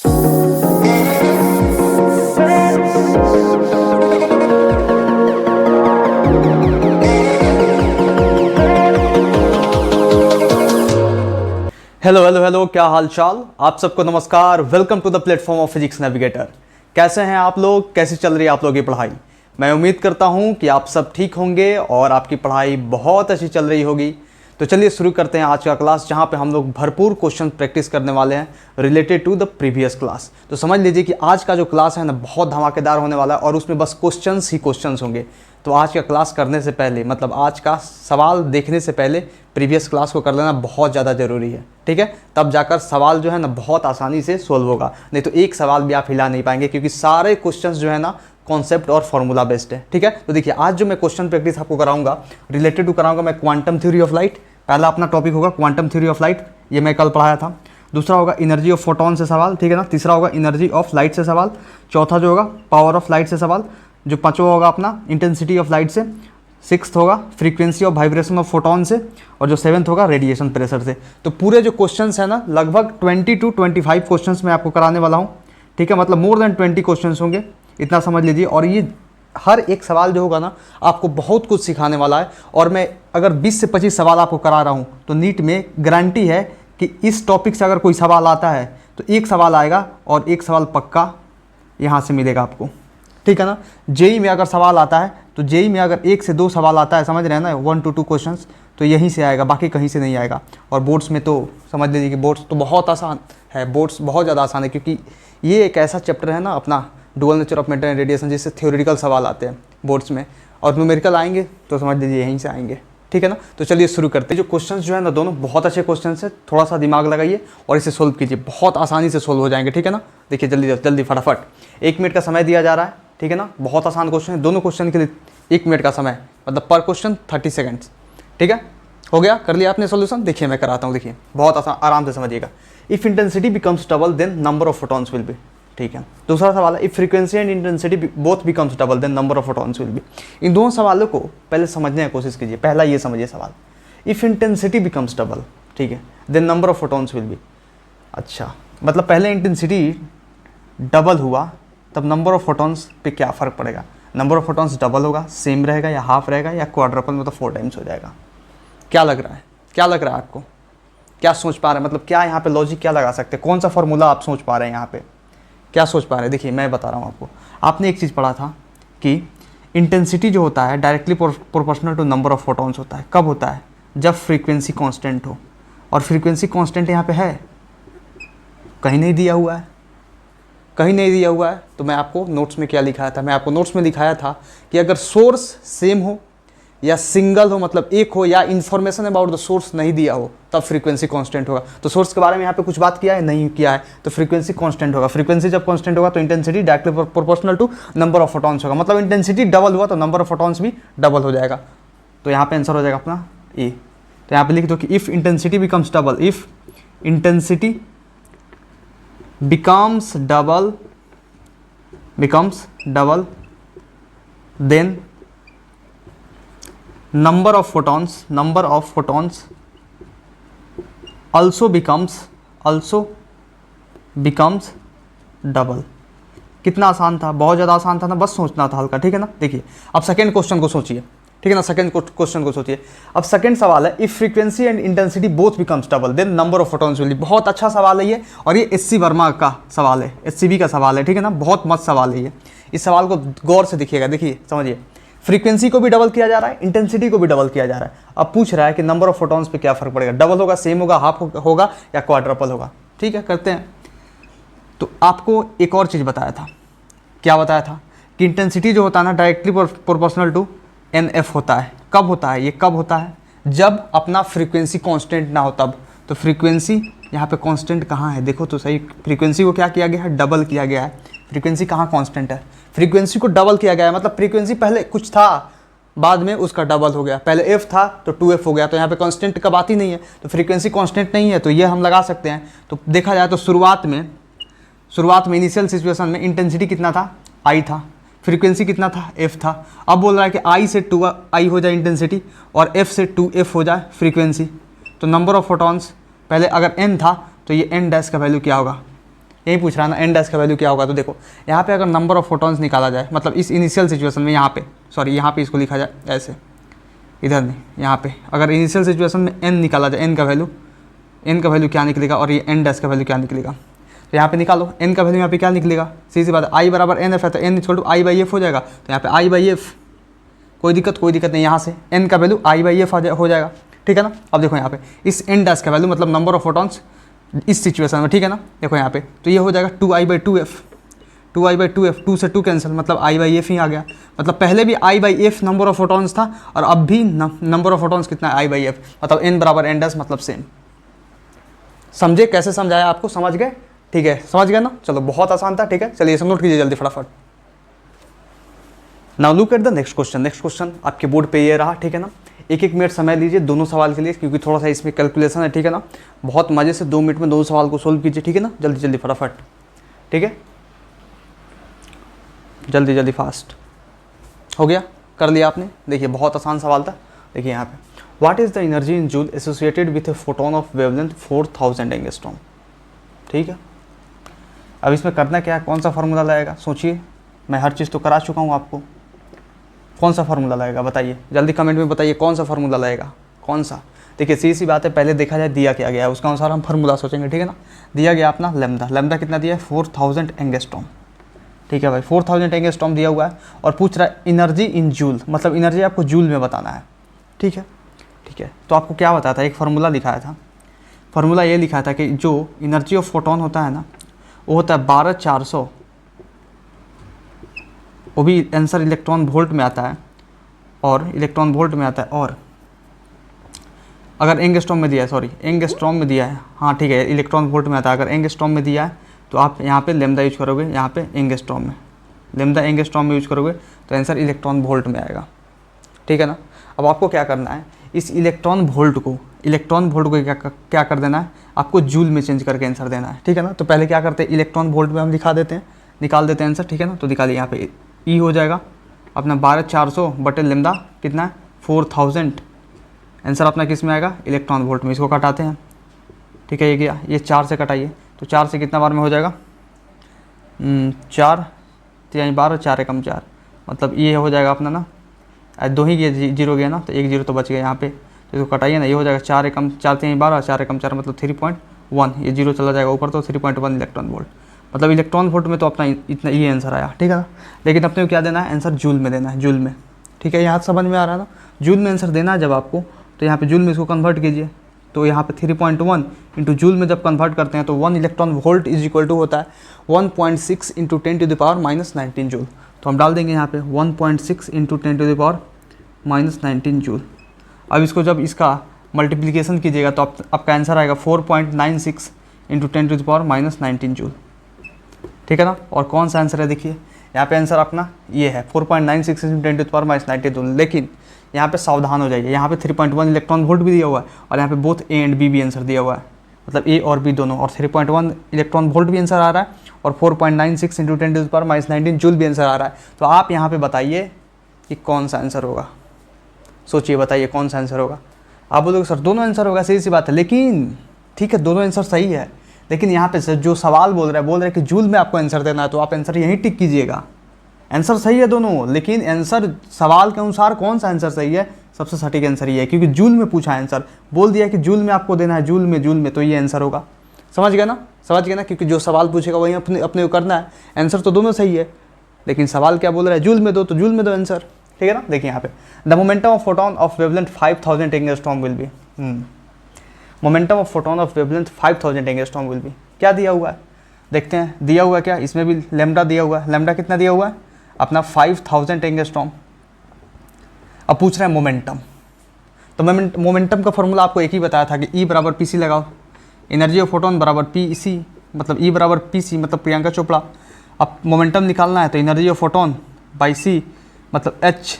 Hello hello hello, क्या हाल चाल। आप सबको नमस्कार। Welcome to the platform of physics navigator. कैसे हैं आप लोग, कैसी चल रही है आप लोगों की पढ़ाई। मैं उम्मीद करता हूं कि आप सब ठीक होंगे और आपकी पढ़ाई बहुत अच्छी चल रही होगी। तो चलिए शुरू करते हैं आज का क्लास, जहां पे हम लोग भरपूर क्वेश्चन प्रैक्टिस करने वाले हैं related to the previous class. तो समझ लीजिए कि आज का जो क्लास है ना, बहुत धमाकेदार होने वाला है और उसमें बस क्वेश्चंस ही क्वेश्चंस होंगे। तो आज का क्लास करने से पहले, मतलब आज का सवाल देखने से पहले प्रीवियस क्लास को कर लेना बहुत ज़्यादा ज़रूरी है, ठीक है। तब जाकर सवाल जो है ना बहुत आसानी से सोल्व होगा, नहीं तो एक सवाल भी आप हिला नहीं पाएंगे, क्योंकि सारे क्वेश्चंस जो है ना कॉन्सेप्ट और फॉर्मूला बेस्ड है, ठीक है। तो देखिए, आज जो मैं क्वेश्चन प्रैक्टिस आपको कराऊंगा रिलेटेड टू कराऊंगा मैं क्वांटम थ्योरी ऑफ लाइट। पहला अपना टॉपिक होगा क्वांटम थ्योरी ऑफ लाइट, ये मैं कल पढ़ाया था। दूसरा होगा एनर्जी ऑफ फोटोन से सवाल, ठीक है ना। तीसरा होगा एनर्जी ऑफ लाइट से सवाल। चौथा जो होगा पावर ऑफ लाइट से सवाल। जो पांचवा होगा अपना इंटेंसिटी ऑफ लाइट से। सिक्स्थ होगा frequency of vibration of photon से। और जो सेवन्थ होगा रेडिएशन प्रेशर से। तो पूरे जो क्वेश्चंस है ना, लगभग 20 to 25 क्वेश्चंस मैं आपको कराने वाला हूँ, ठीक है। मतलब मोर देन 20 क्वेश्चंस होंगे, इतना समझ लीजिए। और ये हर एक सवाल जो होगा ना आपको बहुत कुछ सिखाने वाला है। और मैं अगर 20 से 25 सवाल आपको करा रहा हूँ तो नीट में गारंटी है कि इस टॉपिक से अगर कोई सवाल आता है तो एक सवाल आएगा और एक सवाल पक्का यहाँ से मिलेगा आपको, ठीक है ना। जेई में अगर सवाल आता है तो जेई में अगर 1 से 2 सवाल आता है, समझ रहे हैं ना, 1 to 2 क्वेश्चंस, तो यहीं से आएगा, बाकी कहीं से नहीं आएगा। और बोर्ड्स में तो समझ लीजिए कि बोर्ड्स तो बहुत आसान है, बोर्ड्स बहुत ज़्यादा आसान है, क्योंकि ये एक ऐसा चैप्टर है ना अपना dual nature of matter and radiation, जिससे थ्योरेटिकल सवाल आते हैं बोर्ड्स में, और न्यूमेरिकल आएंगे तो समझ लीजिए यहीं से आएंगे, ठीक है ना। तो चलिए शुरू करते हैं। जो क्वेश्चंस जो है ना दोनों बहुत अच्छे क्वेश्चंस है, थोड़ा सा दिमाग लगाइए और इसे सोल्व कीजिए, बहुत आसानी से सोल्व हो जाएंगे, ठीक है ना। देखिए जल्दी जल्दी फटाफट, 1 मिनट का समय दिया जा रहा है, ठीक है ना। बहुत आसान क्वेश्चन है, दोनों क्वेश्चन के लिए 1 मिनट का समय, मतलब पर क्वेश्चन 30 सेकेंड्स, ठीक है। हो गया, कर लिया आपने सोल्यूशन। देखिए मैं कराता हूँ, देखिए बहुत आसान, आराम से समझिएगा। If intensity becomes double then number of photons will be, ठीक है। दूसरा सवाल है if frequency and intensity both becomes double then number of photons will be. इन दोनों सवालों को पहले समझने की कोशिश कीजिए। पहला ये समझिए सवाल, इफ इंटेंसिटी बिकम्स डबल, ठीक है, then number of photons will be. अच्छा, मतलब पहले इंटेंसिटी डबल हुआ तब नंबर ऑफ फोटॉन्स पे क्या फ़र्क पड़ेगा। नंबर ऑफ फोटॉन्स डबल होगा, सेम रहेगा, या हाफ रहेगा, या क्वाड्रपल, मतलब 4 टाइम्स हो जाएगा। क्या लग रहा है, क्या लग रहा है आपको, क्या सोच पा रहे हैं, मतलब क्या यहाँ पे लॉजिक क्या लगा सकते हैं, कौन सा फॉर्मूला आप सोच पा रहे हैं यहाँ पे, क्या सोच पा रहे हैं। देखिए मैं बता रहा हूँ आपको, आपने एक चीज़ पढ़ा था कि इंटेंसिटी जो होता है directly proportional to number of photons होता है। कब होता है, जब फ्रीक्वेंसी कांस्टेंट हो। और फ्रीक्वेंसी कांस्टेंट यहाँ पे है, कहीं नहीं दिया हुआ है, कहीं नहीं दिया हुआ है। तो मैं आपको नोट्स में क्या लिखाया था, मैं आपको नोट्स में लिखाया था कि अगर सोर्स सेम हो या सिंगल हो, मतलब एक हो, या इन्फॉर्मेशन अबाउट द सोर्स नहीं दिया हो, तब फ्रीक्वेंसी कांस्टेंट होगा। तो सोर्स के बारे में यहाँ पे कुछ बात किया है, नहीं किया है, तो फ्रीक्वेंसी कांस्टेंट होगा। फ्रीक्वेंसी जब कांस्टेंट होगा तो intensity directly proportional to number of photons होगा। मतलब इंटेंसिटी डबल हुआ तो नंबर ऑफ फोटॉन्स भी डबल हो जाएगा। तो यहाँ पे आंसर हो जाएगा अपना ए। तो यहाँ पे लिख दो कि if intensity becomes double, if intensity becomes double then number of photons also becomes double। कितना आसान था, बहुत ज़्यादा आसान था ना, बस सोचना था हल्का, ठीक है ना। देखिए अब सेकेंड क्वेश्चन को सोचिए, ठीक है ना। सेकंड क्वेश्चन को सोचिए। अब सेकंड सवाल है if frequency and intensity both becomes double then number of photons will be. बहुत अच्छा सवाल है ये, और ये एससी वर्मा का सवाल है, एससीबी का सवाल है, ठीक है ना। बहुत मस्त सवाल है ये। इस सवाल को गौर से देखिएगा, देखिए समझिए। फ्रीक्वेंसी को भी डबल किया जा रहा है, इंटेंसिटी को भी डबल किया जा रहा है। अब पूछ रहा है कि नंबर ऑफ फोटॉन्स पे क्या फर्क पड़ेगा, डबल होगा, सेम होगा, हाफ होगा, या क्वाड्रपल होगा, ठीक है। करते हैं। तो आपको एक और चीज़ बताया था, क्या बताया था कि इंटेंसिटी जो होता है ना डायरेक्टली प्रोपोर्शनल टू NF होता है। कब होता है ये, कब होता है, जब अपना फ्रीक्वेंसी कांस्टेंट ना हो तब। तो फ्रीक्वेंसी यहाँ पे कांस्टेंट कहाँ है, देखो तो सही। फ्रीक्वेंसी को क्या किया गया है, डबल किया गया है। फ्रीक्वेंसी कहाँ कांस्टेंट है, फ्रीक्वेंसी को डबल किया गया है। मतलब फ्रीक्वेंसी पहले कुछ था, बाद में उसका डबल हो गया। पहले f था तो 2f हो गया। तो यहाँ पे कांस्टेंट का बात ही नहीं है, तो फ्रीक्वेंसी कांस्टेंट नहीं है, तो ये हम लगा सकते हैं। तो देखा जाए तो शुरुआत में इनिशियल सिचुएशन में इंटेंसिटी कितना था, I था, फ्रीक्वेंसी कितना था, f था। अब बोल रहा है कि I से 2I हो जाए इंटेंसिटी और f से 2f हो जाए फ्रीक्वेंसी। तो नंबर ऑफ फोटॉन्स पहले अगर n था तो ये n डैश का वैल्यू क्या होगा, यही पूछ रहा है ना एन डैश का वैल्यू क्या होगा। तो देखो यहाँ पे अगर नंबर ऑफ फोटॉन्स निकाला जाए, मतलब इस इनिशियल सिचुएशन में यहाँ पे, सॉरी यहाँ पे इसको लिखा जाए ऐसे, इधर नहीं, यहाँ पे अगर इनिशियल सिचुएशन में एन निकाला जाए, एन का वैल्यू क्या निकलेगा और ये एन डैश का वैल्यू क्या निकलेगा। तो यहाँ पे निकालो एन का वैल्यू, यहाँ पे क्या निकलेगा, सीधी बात है, आई बराबर एन एफ है तो N equal to I by F हो जाएगा। तो यहाँ पे आई बाई एफ, कोई दिक्कत नहीं, यहाँ से एन का वैल्यू आई बाई एफ हो जाएगा, ठीक है ना। अब देखो यहाँ पे इस एन डैश का वैल्यू मतलब नंबर ऑफ फोटॉन्स इस सिचुएशन में, ठीक है ना। देखो यहाँ पे तो ये हो जाएगा 2i/2f, 2i/2f, 2 से 2 कैंसिल, मतलब i/f ही आ गया। मतलब पहले भी i/f नंबर ऑफ फोटॉन्स था और अब भी नंबर ऑफ फोटॉन्स कितना है, i/f, मतलब n बराबर n डैश मतलब सेम। समझे कैसे समझाया आपको, समझ गए, ठीक है, समझ गए ना। चलो बहुत आसान था, ठीक है, चलिए सब नोट कीजिए जल्दी फटाफट। Now look at the next question. Next question आपके बोर्ड पे ये रहा, ठीक है ना। एक मिनट समय लीजिए दोनों सवाल के लिए, क्योंकि थोड़ा सा इसमें कैलकुलेशन है, ठीक है ना। बहुत मजे से 2 मिनट में दोनों सवाल को सोल्व कीजिए, ठीक है ना, जल्दी जल्दी फटाफट, ठीक है, जल्दी जल्दी फास्ट। हो गया, कर लिया आपने। देखिए बहुत आसान सवाल था। देखिए यहाँ पे what is the energy in joule associated with a photon of wavelength 4000 angstrom, ठीक है। अब इसमें करना क्या है, कौन सा फार्मूला लाएगा, सोचिए। मैं हर चीज़ तो करा चुका हूँ आपको, कौन सा फार्मूला लाएगा बताइए, जल्दी कमेंट में बताइए कौन सा फार्मूला लाएगा, कौन सा। देखिए सी बात है, पहले देखा जाए दिया क्या गया है, उसका अनुसार हम फार्मूला सोचेंगे, ठीक है ना। दिया गया अपना लैम्डा कितना दिया है, 4000 एंगस्ट्रॉम, ठीक है भाई, 4000 एंगस्ट्रॉम दिया हुआ है और पूछ रहा है एनर्जी इन जूल, मतलब एनर्जी आपको जूल में बताना है, ठीक है, ठीक है। तो आपको क्या बताया था, एक फार्मूला लिखाया था, फार्मूला ये लिखा था कि जो एनर्जी ऑफ फोटोन होता है ना, वो होता है 12400, वो भी आंसर इलेक्ट्रॉन वोल्ट में आता है, और इलेक्ट्रॉन वोल्ट में आता है, और अगर एंगस्ट्रॉम में दिया है, सॉरी एंगस्ट्रॉम में दिया है, हाँ ठीक है, इलेक्ट्रॉन वोल्ट में आता है। अगर एंगस्ट्रॉम में दिया है तो आप यहाँ पे लेमदा यूज करोगे, यहाँ पे एंगस्ट्रॉम में, लेमदा एंगस्ट्रॉम में यूज करोगे तो आंसर इलेक्ट्रॉन वोल्ट में आएगा, ठीक है ना। अब आपको क्या करना है, इस इलेक्ट्रॉन वोल्ट को क्या कर देना है, आपको जूल में चेंज करके आंसर देना है, ठीक है ना। तो पहले क्या करते हैं, इलेक्ट्रॉन वोल्ट में हम निकाल देते हैं आंसर, ठीक है ना। तो निकालिए, यहाँ पे ई हो जाएगा अपना 12400 बटे लेमदा कितना है 4000, आंसर अपना किस में आएगा, इलेक्ट्रॉन वोल्ट में। इसको कटाते हैं, ठीक है, ये गया, ये 4 से कटाइए, तो 4 से कितना बार में हो जाएगा, 4 3 12, 4 एकम 4, मतलब ये हो जाएगा अपना ना, 2 ही गया, 0 गया ना, तो 1 0 तो बच गया यहाँ पे, तो इसको कटाइए ना, ये हो जाएगा 4 एकम 4 3 12, 4 एकम 4 मतलब 3.1, ये 0 चला जाएगा ऊपर, तो 3.1 इलेक्ट्रॉन वोल्ट, मतलब इलेक्ट्रॉन वोल्ट में तो अपना इतना ये आंसर आया, ठीक है ना। लेकिन अपने को क्या देना है, आंसर जूल में देना है, जूल में, ठीक है, यहाँ समझ में आ रहा है ना। जूल में आंसर देना है जब आपको, तो यहाँ पे जूल में इसको कन्वर्ट कीजिए, तो यहाँ पे 3.1 इंटू जूल में जब कन्वर्ट करते हैं तो 1 electron volt is equal to होता है 1.6 इंटू 10⁻⁻19 जूल। तो हम डाल देंगे यहाँ पे 1.6 इंटू 10⁻⁻19 जूल। अब इसको जब इसका मल्टीप्लिकेशन कीजिएगा तो आपका आंसर आएगा 4.96 इंटू 10⁻⁻19 जूल, ठीक है ना। और कौन सा आंसर है, देखिए यहाँ पे आंसर अपना ये है 4.96 इंटू 10⁻⁻19 जूल। लेकिन यहाँ पे सावधान हो जाइए, यहाँ पे 3.1 इलेक्ट्रॉन वोल्ट भी दिया हुआ है और यहाँ पे बोथ ए एंड बी भी आंसर दिया हुआ है, मतलब ए और बी दोनों, और 3.1 इलेक्ट्रॉन वोल्ट भी आंसर आ रहा है और 4.96 इंटू 10⁻⁻19 जूल भी आंसर आ रहा है। तो आप यहाँ पे बताइए कि कौन सा आंसर होगा, सोचिए बताइए कौन सा आंसर होगा। आप बोलोगे सर दोनों आंसर होगा, सही सी बात है, लेकिन ठीक है दोनों आंसर सही है, लेकिन यहाँ पे जो सवाल बोल रहा है कि जूल में आपको आंसर देना है, तो आप आंसर यहीं टिक कीजिएगा। आंसर सही है दोनों, लेकिन आंसर सवाल के अनुसार कौन सा आंसर सही है, सबसे सटीक आंसर ये है, क्योंकि जूल में पूछा है आंसर, बोल दिया कि जूल में आपको देना है, जूल में, तो ये आंसर होगा। समझ गए ना, क्योंकि जो सवाल पूछेगा वही अपने को करना है। आंसर तो दोनों सही है, लेकिन सवाल क्या बोल रहा है, जूल में दो, तो जूल में दो आंसर, ठीक है ना। देखिए यहाँ पे the momentum of photon of wavelength 5000 angstrom will be, momentum of photon of wavelength 5000 angstrom will be, क्या दिया हुआ है देखते हैं। दिया हुआ क्या, इसमें भी लैम्डा दिया हुआ है, लैम्डा कितना दिया हुआ है अपना 5000 एंगस्ट्रॉम। अब पूछ रहे हैं मोमेंटम, तो मोमेंटम का फॉर्मूला आपको एक ही बताया था कि ई बराबर पी सी लगाओ, एनर्जी ऑफ फोटोन बराबर पी सी, मतलब ई बराबर पी सी मतलब प्रियंका चोपड़ा। अब मोमेंटम निकालना है तो energy of photon by C मतलब H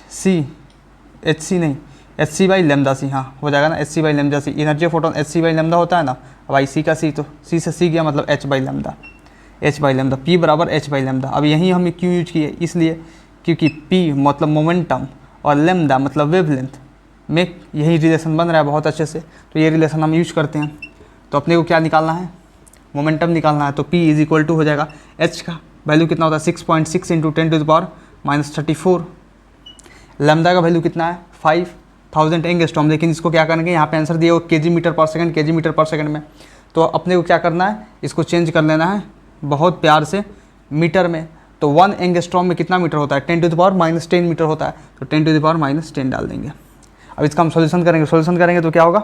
C by lambda C, हाँ हो जाएगा ना, H C by lambda C, energy of photon H C by lambda होता है ना, अब आई सी का सी, तो सी से सी गया मतलब एच बाई लेमदा, पी बराबर एच बाई लेमदा। अब यहीं हम क्यों यूज किए, इसलिए क्योंकि पी मतलब मोमेंटम और लेमदा मतलब वेवलेंथ में यही रिलेशन बन रहा है बहुत अच्छे से, तो ये रिलेशन हम यूज करते हैं। तो अपने को क्या निकालना है, मोमेंटम निकालना है तो P इज इक्वल टू हो जाएगा H का वैल्यू कितना होता है 6.6 इंटू 10⁻−34। लैम्डा का वैल्यू कितना है 5000 एंगस्ट्रॉम। लेकिन इसको क्या करेंगे, यहाँ पे आंसर दिया हो केजी मीटर पर सेकंड में, तो अपने को क्या करना है, इसको चेंज कर लेना है बहुत प्यार से मीटर में। तो 1 एंगस्ट्रॉम में कितना मीटर होता है 10⁻10 मीटर होता है, तो 10⁻10 डाल देंगे। अब इसका हम सॉल्यूशन करेंगे तो क्या होगा,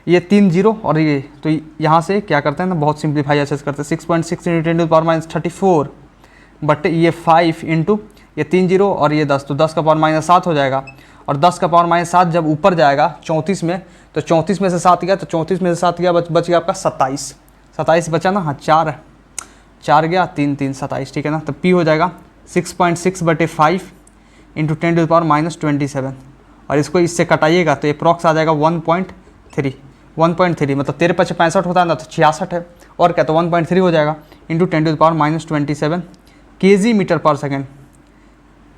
ये 3 जीरो और ये, तो यहाँ से क्या करते हैं ना, बहुत सिंप्लीफाई ऐसे करते हैं 6.6 इंटू 10⁻34 बट ये 5 इंटू ये 3 जीरो और ये 10, तो 10 का पावर -7 हो जाएगा। और 10 का पावर -7 जब ऊपर जाएगा 34 में, तो 34 में से 7 गया, तो 34 में से 7 गया, बच गया आपका 27 बचा ना, हाँ 4 गया, 3 3 27, ठीक है ना। तो P हो जाएगा 6.6 बटे 5 इंटू 10⁻27 और इसको इससे कटाइएगा तो अप्रॉक्स आ जाएगा 1.3 मतलब 13 × 65 होता है ना, तो 66 है और क्या, तो 1.3 हो जाएगा into 10⁻27 KG metre per second.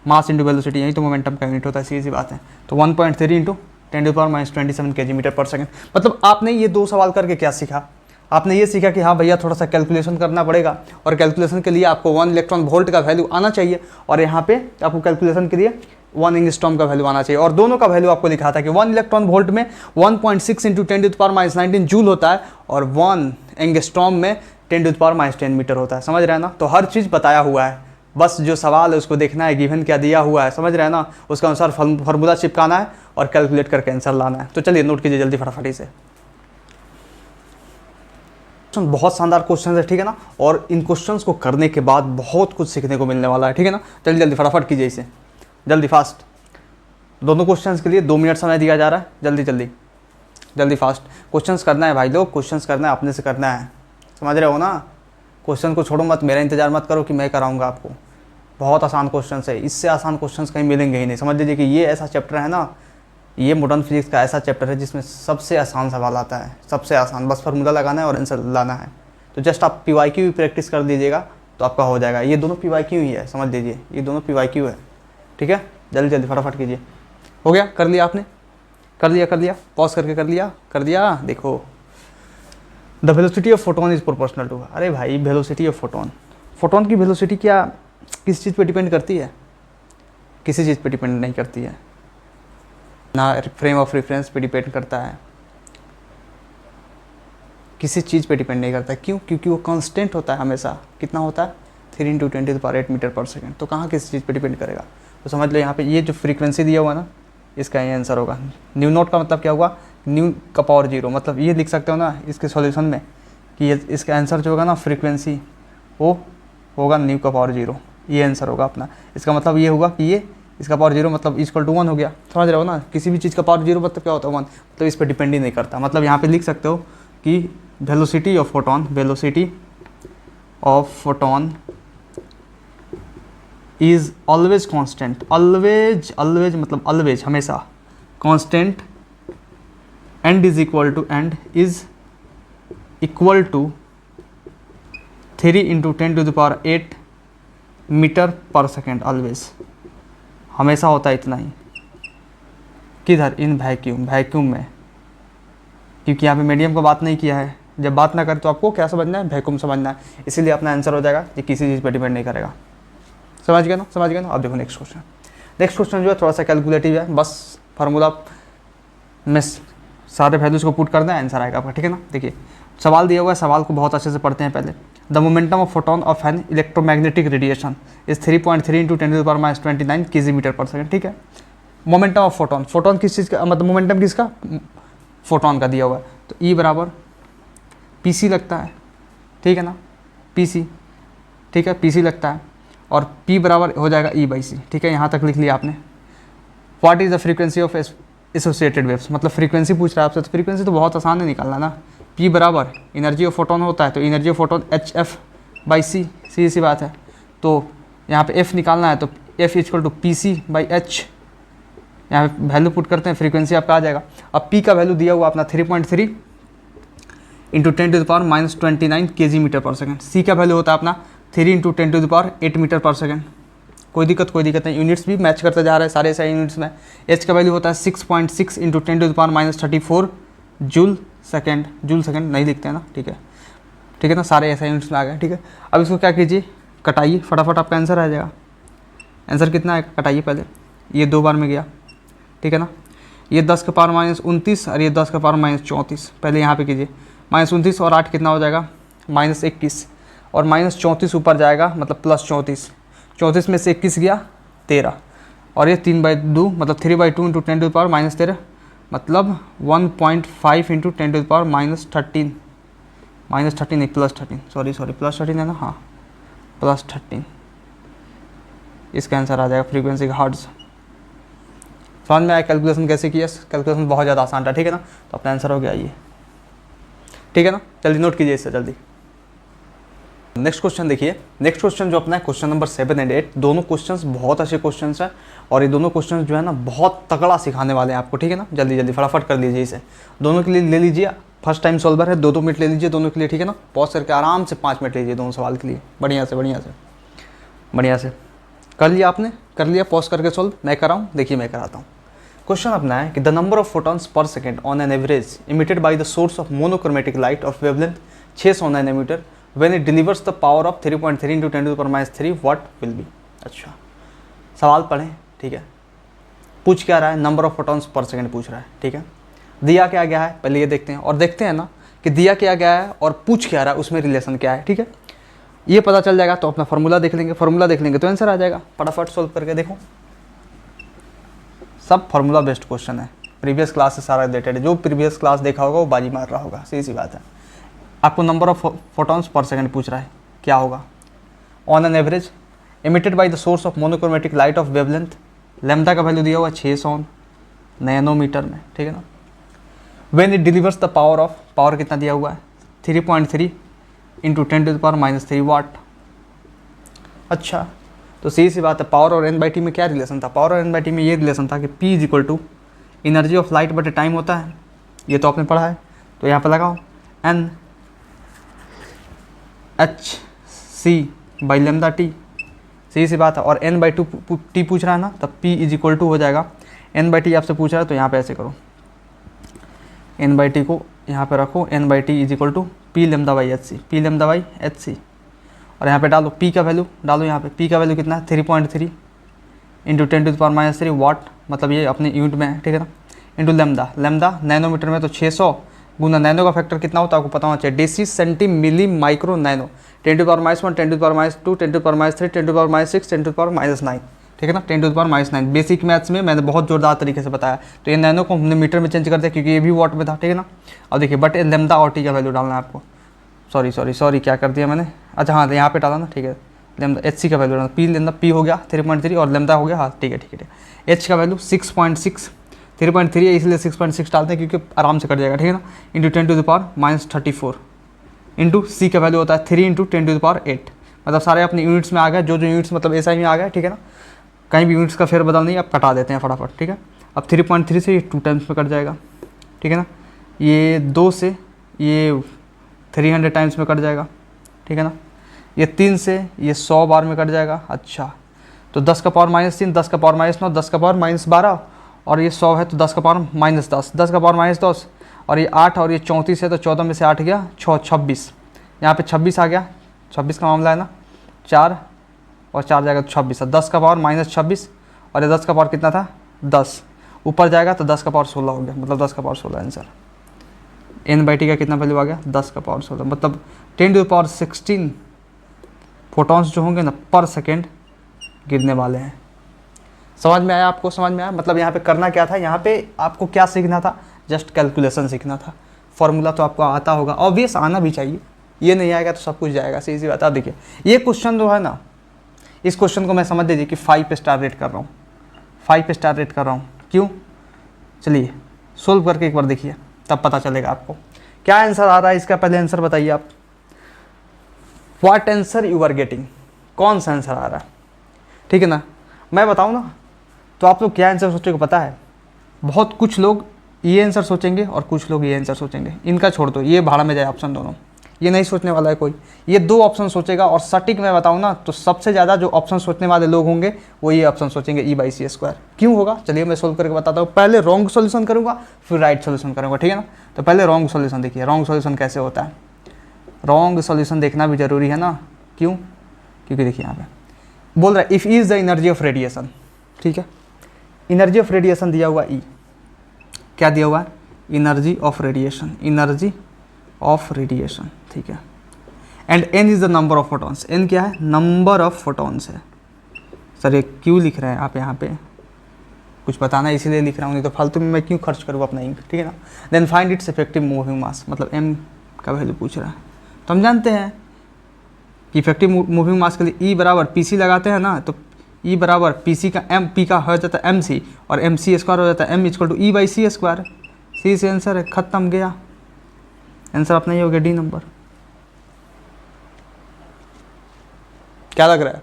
Mass into velocity, यही तो मोमेंटम का यूनिट होता है, सीधी सी बात है। तो 1.3 into 10⁻27 KG metre per second. मतलब आपने ये 2 सवाल करके क्या सीखा, आपने ये सीखा कि हाँ भैया थोड़ा सा कैलकुलेशन करना पड़ेगा और कैलकुलेशन के लिए आपको 1 इलेक्ट्रॉन वोल्ट का वैल्यू आना चाहिए और यहाँ पे आपको कैलकुलेशन के लिए 1 एंगस्ट्रॉम का वैल्यू आना चाहिए। और दोनों का वैल्यू आपको लिखा था कि 1 इलेक्ट्रॉन वोल्ट में 1.6 इंटू 10⁻19 जूल होता है और 1 एंगस्ट्रॉम में 10⁻10 मीटर होता है। समझ रहे हैं ना, तो हर चीज़ बताया हुआ है, बस जो सवाल है उसको देखना है, गिवन क्या दिया हुआ है, समझ रहे हैं ना, उसके अनुसार फार्मूला चिपकाना है और कैलकुलेट करके आंसर लाना है। तो चलिए नोट कीजिए जल्दी फटाफटी से। बहुत शानदार क्वेश्चन है, ठीक है ना, और इन क्वेश्चंस को करने के बाद बहुत कुछ सीखने को मिलने वाला है, ठीक है ना। जल्दी फटाफट कीजिए इसे, जल्दी फास्ट। दोनों क्वेश्चंस के लिए 2 मिनट समय दिया जा रहा है, जल्दी फास्ट क्वेश्चंस करना है भाई लोग, क्वेश्चंस करना है, अपने से करना है, समझ रहे हो ना। क्वेश्चन को छोड़ो मत, मेरा इंतजार मत करो कि मैं कराऊंगा आपको। बहुत आसान क्वेश्चन है, इससे आसान क्वेश्चन कहीं मिलेंगे ही नहीं। समझ लीजिए कि ये ऐसा चैप्टर है ना, ये मॉडर्न फिजिक्स का ऐसा चैप्टर है जिसमें सबसे आसान सवाल आता है, सबसे आसान, बस फार्मूला लगाना है और आंसर लाना है। तो जस्ट आप PYQ भी प्रैक्टिस कर दीजिएगा तो आपका हो जाएगा। ये दोनों PYQ ही है, समझ लीजिए ये दोनों PYQ है, ठीक है। जल्दी फटाफट कीजिए। हो गया, कर लिया आपने, कर लिया, पॉज करके कर दिया। देखो, the velocity of photon is proportional to, अरे भाई वेलोसिटी ऑफ फोटोन की वेलोसिटी क्या किस चीज़ पे डिपेंड करती है, किसी चीज़ पे डिपेंड नहीं करती है ना, फ्रेम ऑफ रेफरेंस पे डिपेंड करता है, किसी चीज़ पे डिपेंड नहीं करता। क्यों? क्योंकि वो कांस्टेंट होता है हमेशा। कितना होता है 3 × 10⁸ मीटर पर सेकेंड। तो कहाँ किसी चीज़ पे डिपेंड करेगा। तो समझ लो यहाँ पे ये जो फ्रीक्वेंसी दिया हुआ ना, इसका ये आंसर होगा। न्यू नोट का मतलब क्या हुआ, न्यू का पावर 0, मतलब ये लिख सकते हो ना इसके सॉल्यूशन में कि ये इसका आंसर जो होगा ना फ्रीक्वेंसी वो होगा न्यू का पावर 0, ये आंसर होगा अपना। इसका मतलब ये होगा कि ये इसका पावर 0 मतलब इक्वल टू 1 हो गया। समझ रहे हो ना, किसी भी चीज़ का पावर 0 मतलब क्या होता है 1, मतलब इस पर डिपेंड ही नहीं करता। मतलब यहाँ पे लिख सकते हो कि velocity of photon is always constant, always मतलब ऑलवेज हमेशा constant, and is equal to 3 × 10⁸ metre per second. Always हमेशा होता है इतना ही। किधर, इन वैक्यूम में, क्योंकि यहाँ पे मीडियम का बात नहीं किया है। जब बात ना करें तो आपको क्या समझना है, वैक्यूम समझना है, इसीलिए अपना आंसर हो जाएगा कि किसी चीज़ पर डिपेंड नहीं करेगा। समझ गए ना। अब देखो नेक्स्ट क्वेश्चन जो है थोड़ा सा कैलकुलेटिव है, बस फार्मूला में सारे वैल्यूज को पुट करना है, आंसर आएगा आपका, ठीक है ना। देखिए सवाल दिया हुआ है, सवाल को बहुत अच्छे से पढ़ते हैं पहले। The momentum of photon of an electromagnetic radiation is 3.3 × 10⁻29 KG metre per second, ठीक है। मोमेंटम ऑफ फोटोन किस चीज़ का, मतलब मोमेंटम किसका, फोटोन का दिया हुआ है। तो E बराबर PC लगता है, ठीक है ना, PC, ठीक है, PC लगता है, और P बराबर हो जाएगा E/c, ठीक है। यहाँ तक लिख लिया आपने। What is the frequency of associated waves, मतलब फ्रीक्वेंसी पूछ रहा है आपसे, तो फ्रीक्वेंसी तो बहुत आसान है निकालना ना। P बराबर एनर्जी ऑफ फोटोन होता है, तो एनर्जी ऑफ फोटोन HF/c, सीधी सी बात है। तो यहाँ पे F निकालना है, तो F = PC/h, यहाँ पे वैल्यू पुट करते हैं, फ्रीक्वेंसी आपका आ जाएगा। अब P का वैल्यू दिया हुआ अपना 3.3 × 10⁻29 KG metre per second. C का वैल्यू होता है अपना 3 × 10⁸ मीटर पर सेकेंड। कोई दिक्कत नहीं, यूनिट्स भी मैच करते जा रहे हैं सारे यूनिट्स में। H का वैल्यू होता है 6.6 × 10⁻34 जूल सेकेंड नहीं लिखते हैं ना, ठीक है, ठीक है ना, सारे ऐसे यूनिट्स में आ गए। ठीक है, अब इसको क्या कीजिए, कटाइए, फटाफट आपका आंसर आ जाएगा। आंसर कितना है, कटाइए पहले, ये 2 बार में गया। ठीक है ना, ये 10 का पावर -29 और ये 10 का पावर -34, पहले यहाँ पे कीजिए। -29 और 8 कितना हो जाएगा, -21, और -34 ऊपर जाएगा मतलब +34, 34 में से 21 गया 13, और ये 3/2 मतलब 3/2 इंटू 10 टू द पावर -13 मतलब 1.5 इंटू 10 टू द पावर -13 नहीं +13, सॉरी +13 है ना, हाँ +13, इसका आंसर आ जाएगा फ्रीक्वेंसी का हर्ट्ज। समझ में आया कैलकुलेशन कैसे किया, कैलकुलेशन बहुत ज़्यादा आसान था। ठीक है ना, तो अपना आंसर हो गया ये। ठीक है ना, जल्दी नोट कीजिए इससे जल्दी। नेक्स्ट क्वेश्चन देखिए, नेक्स्ट क्वेश्चन जो अपना है क्वेश्चन नंबर 7 और 8, दोनों क्वेश्चंस बहुत अच्छे क्वेश्चंस हैं और ये दोनों क्वेश्चंस जो है ना बहुत तगड़ा सिखाने वाले हैं आपको। ठीक है ना, जल्दी जल्दी फटाफट कर लीजिए इसे, दोनों के लिए ले लीजिए, फर्स्ट टाइम सॉल्वर है, 2-2 मिनट ले लीजिए दोनों के लिए। ठीक है ना, पॉज करके आराम से 5 मिनट लीजिए दोनों सवाल के लिए, बढ़िया से कर लिया आपने, कर लिया, पॉज करके सॉल्व मैं कराऊँ, देखिए मैं कराता हूँ। क्वेश्चन अपना है कि the number of photons per second on an average emitted by the source of monochromatic light of wavelength 600 nanometre when it delivers the power of 3.3 into 10 to the power -3 what will be. अच्छा, सवाल पढ़ें। ठीक है, पूछ क्या रहा है, number of photons per second पूछ रहा है। ठीक है, दिया क्या गया है पहले ये देखते हैं, और देखते हैं ना कि दिया क्या गया है और पूछ क्या रहा है, उसमें रिलेशन क्या है। ठीक है, ये पता चल जाएगा तो अपना फार्मूला देख लेंगे, फार्मूला देख लेंगे तो आंसर आ जाएगा। फटाफट सॉल्व करके देखो, सब फार्मूला बेस्ड क्वेश्चन है, प्रीवियस क्लास से सारा रिलेटेड है, जो प्रीवियस क्लास देखा होगा वो बाजी मार रहा होगा, सीधी सी बात है। आपको नंबर ऑफ फोटॉन्स पर सेकंड पूछ रहा है, क्या होगा, on an average emitted by the source of monochromatic light of wavelength, lambda का वैल्यू दिया हुआ 600 नैनोमीटर में। ठीक है ना, when it delivers the power of, power कितना दिया हुआ है 3.3 इंटू 10 टू द पावर -3 वाट। अच्छा, तो सीधी सी बात है, पावर और n/t में क्या रिलेशन था, पावर और n/t में ये रिलेशन था कि p = एनर्जी ऑफ लाइट बटे टाइम होता है, ये तो आपने पढ़ा है। तो यहाँ पे लगाओ n h/c/λt, सीधी सी बात है, और n/2t पूछ रहा है ना, तब p = हो जाएगा n/t आपसे पूछ रहा है तो यहाँ पे ऐसे करो, n/t को यहाँ पे रखो, n/t = p/hc, p/hc, और यहाँ पे डालो p का वैल्यू, डालो यहाँ पे p का वैल्यू कितना है 3.3 इंटू 10 टू द पावर -3 वाट, मतलब ये अपने यूनिट में है। ठीक है ना, इंटू लैम्डा नैनोमीटर में तो 600 गुना नैनो का फैक्टर कितना होता है आपको पता होना चाहिए, deci centi milli micro nano, 10 to the power -1, 10 to the power -2, 10 to the power -3, 10 to the power -6, 10 to the power -9। ठीक है ना, 10 to the power -9 basic maths में मैंने बहुत जोरदार तरीके से बताया। तो ये नैनो को हमने मीटर में चेंज कर दिया क्योंकि ये भी वाट में था। ठीक है ना, अब देखिए बट लैम्डा और टी का वैल्यू डालना है आपको, सॉरी क्या कर दिया मैंने, अच्छा हाँ यहाँ पे डाला ना। ठीक है, लैम्डा एच का वैल्यू डालना, पी हो गया 3.3 और लैम्डा हो गया, हाँ ठीक है। एच का वैल्यू 6.6, 3.3 है इसलिए 6.6 डालते हैं क्योंकि आराम से कट जाएगा। ठीक है ना, into 10 to the power -34 into C का वैल्यू होता है 3 इंटू 10 टू द पावर 8, मतलब सारे अपने यूनिट्स में आ गए, जो यूनिट्स मतलब एसआई में आ गए। ठीक है ना, कहीं भी यूनिट्स का फेरबदल नहीं, आप कटा देते हैं फटाफट। ठीक है, अब 3.3 से ये 2 टाइम्स में कट जाएगा। ठीक है ना, ये 2 से ये 300 टाइम्स में कट जाएगा। ठीक है ना, ये 3 से ये 100 बार में कट जाएगा। अच्छा, तो 10 का पावर -3, 10 का पावर -9, 10 का पावर -12, और ये 100 है तो 10 का पावर -10, 10 का पावर -10, और ये 8 और ये 34 है तो 14 में से 8 गया 26, यहाँ पे 26 आ गया, 26 का मामला है ना, 4 और 4 जाएगा तो 26, 10 का पावर -26, और ये 10 का पावर कितना था 10, ऊपर जाएगा तो 10 का पावर 16 हो गया, मतलब 10 का पावर 16 आंसर। n/t का कितना वैल्यू आ गया 10 का पावर 16, मतलब 10 टू द पावर 16 फोटॉन्स जो होंगे ना पर सेकेंड गिरने वाले हैं। समझ में आया आपको, समझ में आया, मतलब यहाँ पे करना क्या था, यहाँ पे आपको क्या सीखना था, जस्ट कैलकुलेशन सीखना था। फॉर्मूला तो आपको आता होगा, ऑब्वियस आना भी चाहिए, ये नहीं आएगा तो सब कुछ जाएगा, सीधी बात। आप देखिए ये क्वेश्चन जो है ना, इस क्वेश्चन को मैं समझ लीजिए कि 5 स्टार रेट कर रहा हूँ, 5 स्टार रेट कर रहा हूँ। क्यों, चलिए सोल्व करके एक बार देखिए तब पता चलेगा आपको क्या आंसर आ रहा है इसका। पहले आंसर बताइए आप, what answer you are getting, कौन सा आंसर आ रहा है। ठीक है ना, मैं बताऊँ ना तो आप लोग क्या आंसर सोचेंगे पता है, बहुत कुछ लोग ये आंसर सोचेंगे और कुछ लोग ये आंसर सोचेंगे, इनका छोड़ दो, ये भाड़ा में जाए ऑप्शन दोनों, ये नहीं सोचने वाला है कोई, ये 2 ऑप्शन सोचेगा। और सटीक मैं बताऊँ ना तो सबसे ज़्यादा जो ऑप्शन सोचने वाले लोग होंगे वो ये ऑप्शन सोचेंगे E/c²। क्यों होगा चलिए मैं सोल्व करके बताता हूँ। पहले रॉन्ग सॉल्यूशन करूँगा फिर राइट सॉल्यूशन करूँगा। ठीक है ना, तो पहले रॉन्ग सॉल्यूशन देखिए, रॉन्ग सॉल्यूशन कैसे होता है। रॉन्ग सॉल्यूशन देखना भी जरूरी है ना, क्यों? क्योंकि देखिए यहाँ पे बोल रहा है if E is the energy of radiation, ठीक है, एनर्जी ऑफ रेडिएशन दिया हुआ ई, क्या दिया हुआ है? Energy of radiation, energy of radiation, ठीक है। And N is the number of photons, N क्या है? नंबर ऑफ फोटॉन्स है। सर ये क्यों लिख रहे हैं आप यहाँ पे? कुछ बताना है इसीलिए लिख रहा हूँ, नहीं तो फालतू में मैं क्यों खर्च करूँ अपना इंक, ठीक है ना। Then find its effective moving mass, मतलब एम का वैल्यू पूछ रहा है। तो हम जानते हैं कि इफेक्टिव मूविंग मास के लिए ई बराबर पी सी लगाते हैं ना, तो ई बराबर पी सी का एम, पी का हो जाता है एम सी, और एम सी स्क्वायर हो जाता है M equal to E by C square. C से आंसर है, खत्म गया, आंसर अपना ये हो गया डी नंबर। क्या लग रहा है?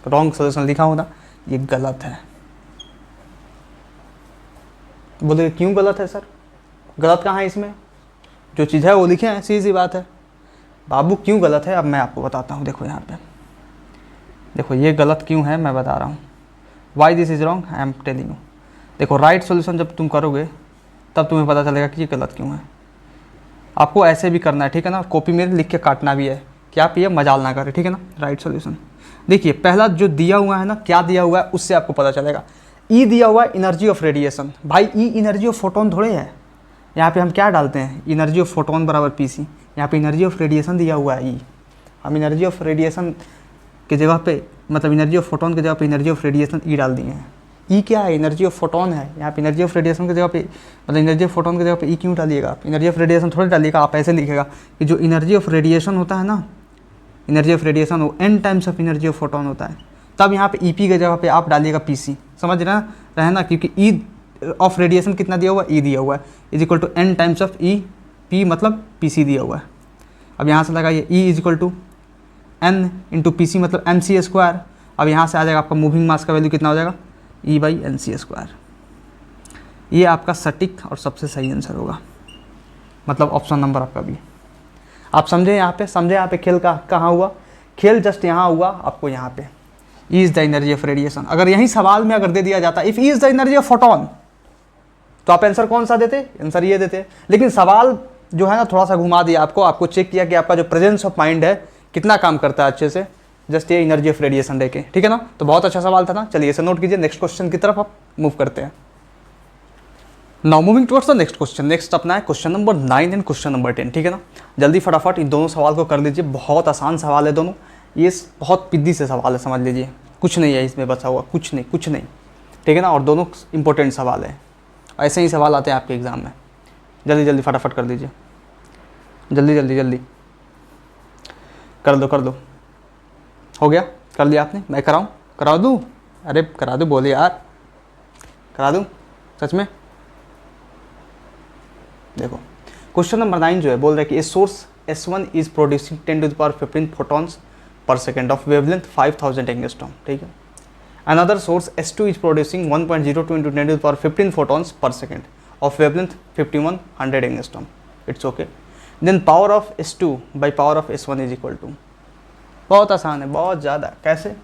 रॉन्ग सॉल्यूशन लिखा हो ना, ये गलत है। बोले क्यों गलत है सर? गलत कहाँ है इसमें? जो चीज़ है वो लिखे हैं, सीधी सी बात है। बाबू क्यों गलत है अब मैं आपको बताता हूँ। देखो यहाँ पे, देखो ये गलत क्यों है मैं बता रहा हूँ। Why this is wrong, I am telling you. देखो राइट सॉल्यूशन जब तुम करोगे तब तुम्हें पता चलेगा कि ये गलत क्यों है। आपको ऐसे भी करना है, ठीक है ना, कॉपी में लिख के काटना भी है, क्या आप ये मजाल ना करें, ठीक है ना। राइट सॉल्यूशन देखिए, पहला जो दिया हुआ है ना, क्या दिया हुआ है उससे आपको पता चलेगा। ई दिया हुआ है एनर्जी ऑफ रेडिएशन, भाई ई एनर्जी ऑफ फोटोन थोड़े है। यहाँ पे हम क्या डालते हैं? एनर्जी ऑफ फोटोन बराबर पी सी। यहाँ पे एनर्जी ऑफ रेडिएशन दिया हुआ है ई, हम एनर्जी ऑफ रेडिएशन की जगह पे, मतलब एनर्जी ऑफ फोटोन की जगह पे एनर्जी ऑफ रेडिएशन ई डाल दिए हैं। ई क्या है? एनर्जी ऑफ फोटोन है। यहाँ पे एनर्जी ऑफ रेडिएशन की जगह पे, मतलब एनर्जी ऑफ फोटोन की जगह पे ई क्यों डालिएगा आप? एनर्जी ऑफ रेडिएशन थोड़ी डालिएगा, आप ऐसे लिखेगा कि जो एनर्जी ऑफ रेडिएशन होता है ना, एनर्जी ऑफ रेडिएशन वो N times of energy of photon होता है। तब यहाँ पे ई पी की जगह पे आप डालिएगा पी सी, समझ रहे हैं ना, क्योंकि ई ऑफ रेडिएशन कितना दिया हुआ है? ई दिया हुआ है, is equal to N times of E P, मतलब पी सी दिया हुआ है। अब यहाँ से लगाइए E is equal to N into P C, मतलब एम सी स्क्वायर। अब यहाँ से आ जाएगा आपका मूविंग मास का वैल्यू कितना हो जाएगा? ई बाई एन सी स्क्वायर। ये आपका सटीक और सबसे सही आंसर होगा, मतलब ऑप्शन नंबर आपका भी। आप समझे यहाँ पे? समझे यहाँ पे खेल का कहाँ हुआ? खेल जस्ट यहाँ हुआ आपको, यहाँ पे E is the energy of radiation. अगर यही सवाल में अगर दे दिया जाता if E is the energy of photon, तो आप आंसर कौन सा देते? आंसर ये देते। लेकिन सवाल जो है ना थोड़ा सा घुमा दिया आपको चेक किया कि आपका जो प्रेजेंस ऑफ माइंड है कितना काम करता है अच्छे से, जस्ट ये एनर्जी ऑफ रेडिएशन लेके, ठीक है ना। तो बहुत अच्छा सवाल था ना। चलिए इसे नोट कीजिए, नेक्स्ट क्वेश्चन की तरफ आप मूव करते हैं। Now moving towards the next question. Next अपना है question number 9 and question number 10, ठीक है ना। जल्दी फटाफट इन दोनों सवाल को कर लीजिए, बहुत आसान सवाल है दोनों। ये बहुत पिद्दी से सवाल है, समझ लीजिए, कुछ नहीं है इसमें बचा हुआ, कुछ नहीं, ठीक है ना। और दोनों इंपॉर्टेंट सवाल है, ऐसे ही सवाल आते हैं आपके एग्जाम में। जल्दी जल्दी फटाफट कर दीजिए, जल्दी कर दो। हो गया? कर लिया आपने? मैं कराऊँ? करा दूँ? अरे करा दूँ, बोले यार, करा दूँ सच में। देखो क्वेश्चन नंबर 9 जो है बोल रहा है कि a source S1 is producing 10 to the power 15 photons per second of wavelength 5000 angstrom, ठीक है। Another source S2 is producing 1.02 into 10 to the power 15 photons per second of wavelength 5100 angstrom. It's okay. Then power of S2 by power of S1 is equal to. बहुत आसान है, बहुत ज़्यादा। कैसे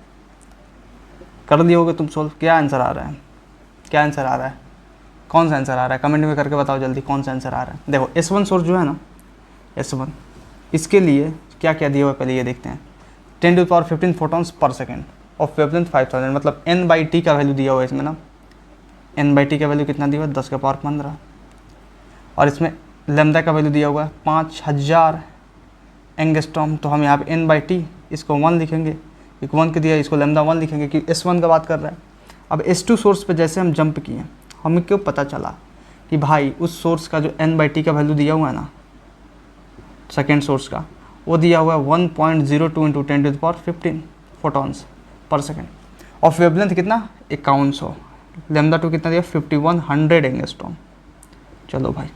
कर लिए होगे तुम सोल्व? क्या आंसर आ रहा है? कौन सा आंसर आ रहा है? कमेंट में करके बताओ जल्दी, कौन सा आंसर आ रहा है। देखो S1 सोर्स जो है ना, S1, इसके लिए क्या क्या दिया हुआ है पहले ये देखते हैं। 10 to the power 15 photons per second of wavelength 5000, मतलब n बाई टी का वैल्यू दिया हुआ है इसमें ना। n बाई टी का वैल्यू कितना दिया हुआ है? 10 का पावर 15। और इसमें लैम्डा का वैल्यू दिया हुआ है 5000 एंगस्ट्रॉम। तो हम यहाँ पे n बाई टी इसको 1 लिखेंगे, एक 1 के दिया, इसको लैम्डा 1 लिखेंगे कि S1 का बात कर रहा है। अब S2 सोर्स पे जैसे हम जंप किए, हमें क्यों पता चला कि भाई उस सोर्स का जो n बाई टी का वैल्यू दिया हुआ है ना, सेकेंड सोर्स का, वो दिया हुआ है 1.02 into 10 to the power 15 photons per second of wavelength कितना? 5100। लैम्डा 2 कितना दिया? 5100 एंगस्ट्रॉम। चलो भाई,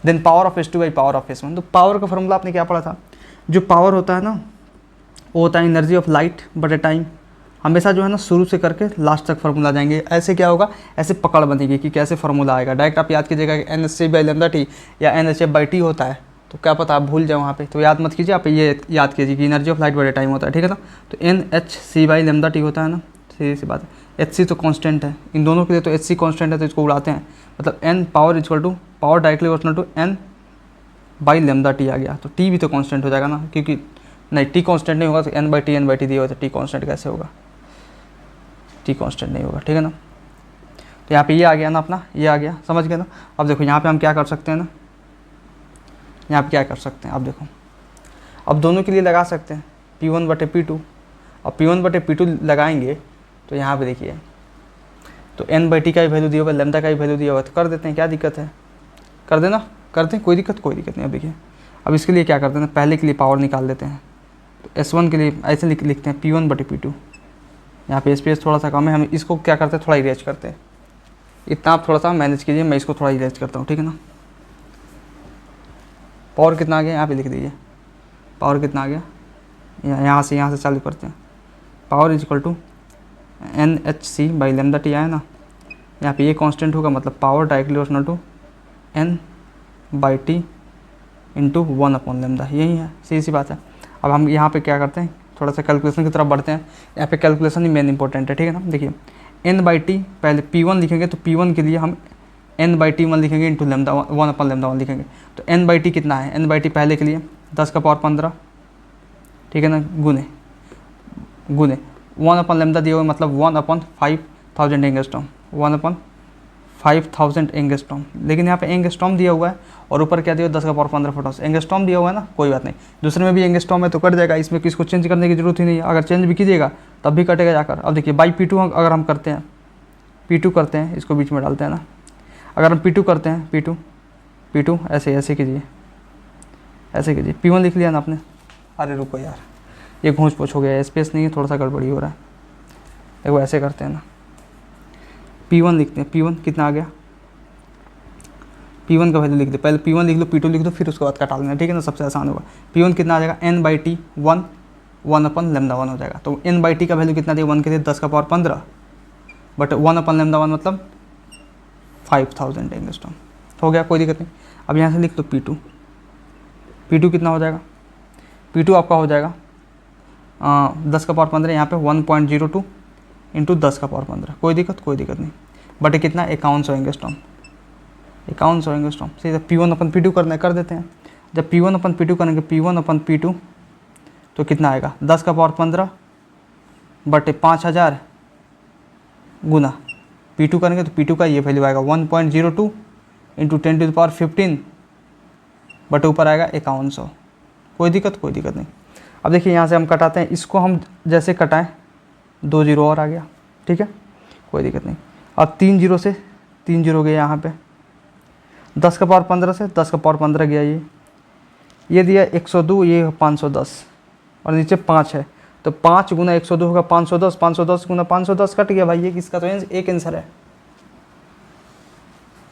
then power of S2 by power of S1। तो पावर का फॉर्मूला आपने क्या पढ़ा था? जो पावर होता है ना, वो होता है एनर्जी ऑफ लाइट बटे टाइम। हमेशा जो है ना शुरू से करके लास्ट तक फार्मूला जाएंगे। ऐसे क्या होगा? ऐसे पकड़ बनेगी कि कैसे फार्मूला आएगा। डायरेक्ट आप याद कीजिएगा कि NHC बाई लैम्डा टी या NHF बाई टी होता है, तो क्या पता आप भूल जाए वहाँ पे, तो याद मत कीजिए, आप ये याद कीजिए कि एनर्जी ऑफ लाइट बटे टाइम होता है, ठीक है ना। तो NHC बाई लैम्डा टी होता है ना, सीधी सी बात है। HC तो कांस्टेंट है, इन दोनों के लिए तो HC कांस्टेंट है, तो इसको उड़ाते हैं, मतलब n power equal to power directly equal to n by lambda T आ गया, तो टी भी तो कांस्टेंट हो जाएगा ना, क्योंकि नहीं टी कांस्टेंट नहीं होगा तो एन बाई टी दिया हुआ तो टी कांस्टेंट कैसे होगा, टी कांस्टेंट नहीं होगा, ठीक है ना। तो यहाँ पे ये आ गया ना अपना, ये आ गया, समझ गए ना। अब देखो यहाँ पे हम क्या कर सकते हैं ना, यहाँ पे क्या कर सकते हैं, अब देखो अब दोनों के लिए लगा सकते हैं P1 बटे P2। अब P1 बटे P2 लगाएंगे तो यहाँ पे देखिए, तो n बाई टी का ही वैल्यू दिया हुआ है, लेमदा का ही वैल्यू दिया हुआ है, तो कर देते हैं, क्या दिक्कत है, कर देना, करते हैं, कोई दिक्कत नहीं। अब देखिए अब इसके लिए क्या करते हैं, पहले के लिए पावर निकाल देते हैं, तो S1 के लिए ऐसे लिखते हैं P1 बटे P2। यहाँ पे स्पेस थोड़ा सा कम है, हम इसको क्या करते हैं, थोड़ा इरेज करते हैं, इतना आप थोड़ा सा मैनेज कीजिए, मैं इसको थोड़ा इरेज करता हूँ, ठीक है ना। पावर कितना आ गया, यहाँ पे लिख दीजिए, पावर कितना आ गया, यहाँ से चालू करते हैं, power is equal to NHC by lambda T आया ना। यहाँ पे ये कांस्टेंट होगा, मतलब power directly proportional to n by T into 1 upon lambda, यही है, सीधी बात है। अब हम यहाँ पे क्या करते हैं, थोड़ा सा कैलकुलेशन की तरफ बढ़ते हैं, यहाँ पे कैलकुलेशन ही मेन इंपॉर्टेंट है, ठीक है ना। देखिए n बाई टी पहले P1 लिखेंगे, तो P1 के लिए हम n बाई टी 1 लिखेंगे इंटू लेमदा 1 अपॉन लेमदा 1 लिखेंगे, तो n बाई टी कितना है, n बाई टी पहले के लिए 10 का पावर 15, ठीक है ना, गुने 1 अपन लेमदा दिया हुआ, मतलब 1 अपन 5000 एंगस्ट्रॉम, 1 अपन 5000 एंगस्ट्रॉम, लेकिन यहाँ पे एंगस्ट्रॉम दिया हुआ है और ऊपर क्या दिया हुआ 10 का पावर 15 फोटोस, एंगस्ट्रॉम दिया हुआ है ना, कोई बात नहीं, दूसरे में भी एंगस्ट्रॉम है तो कट जाएगा, इसमें किसको चेंज करने की जरूरत ही नहीं है, अगर चेंज भी कीजिएगा तब भी कटेगा जाकर। अब देखिए बाई P2 अगर हम करते हैं, P2 करते हैं, इसको बीच में डालते हैं ना, अगर हम P2 करते हैं, P2 ऐसे कीजिए, ऐसे कीजिए, P1 लिख लिया ना आपने, अरे रुको यार ये घूंच पोछ हो गया, स्पेस नहीं है, थोड़ा सा गड़बड़ी हो रहा है, देखो ऐसे करते हैं ना, P1 लिखते हैं, P1 कितना आ गया, P1 का वैल्यू लिख दे, पहले P1 लिख लो, P2 लिख दो, फिर उसके बाद कटा लेना, ठीक है ना, सबसे आसान होगा। P1 कितना आ जाएगा, n by T 1 upon lambda 1 हो जाएगा, तो n बाई टी का वैल्यू कितना दिया, 1 के लिए 10 का पावर 15 बट 1 अपन लेमदा 1 मतलब 5000 एंगस्ट्रॉम, हो गया, कोई दिक्कत नहीं। अब यहाँ से लिख दो P2 कितना हो जाएगा, P2 आपका हो जाएगा 10 का पावर 15, यहाँ पे 1.02 इंटू 10 का पावर 15, कोई दिक्कत नहीं, बट कितना 5100 एंगस्ट्रॉम, 5100 एंगस्ट्रॉम, सीधा P1 अपन P2 कर देते हैं। जब P1 अपन P2 करेंगे, P1 अपन P2 तो कितना आएगा, 10 का पावर 15 बटे 5000 गुना P2 करेंगे, तो P2 का ये वैल्यू आएगा 1.02 into 10 to the power 15 but ऊपर आएगा 5100, कोई दिक्कत नहीं। अब देखिए यहाँ से हम कटाते हैं, इसको हम जैसे कटाएं 2 जीरो और आ गया, ठीक है, कोई दिक्कत नहीं। अब 3 जीरो से 3 जीरो गया यहाँ पे, 10 का पावर 15 से 10 का पावर 15 गया, ये दिया 102, ये 510 और नीचे 5 है, तो 5 गुना 102 होगा 510, 510 गुना 510 कट गया भाई, ये किसका, तो एक आंसर है।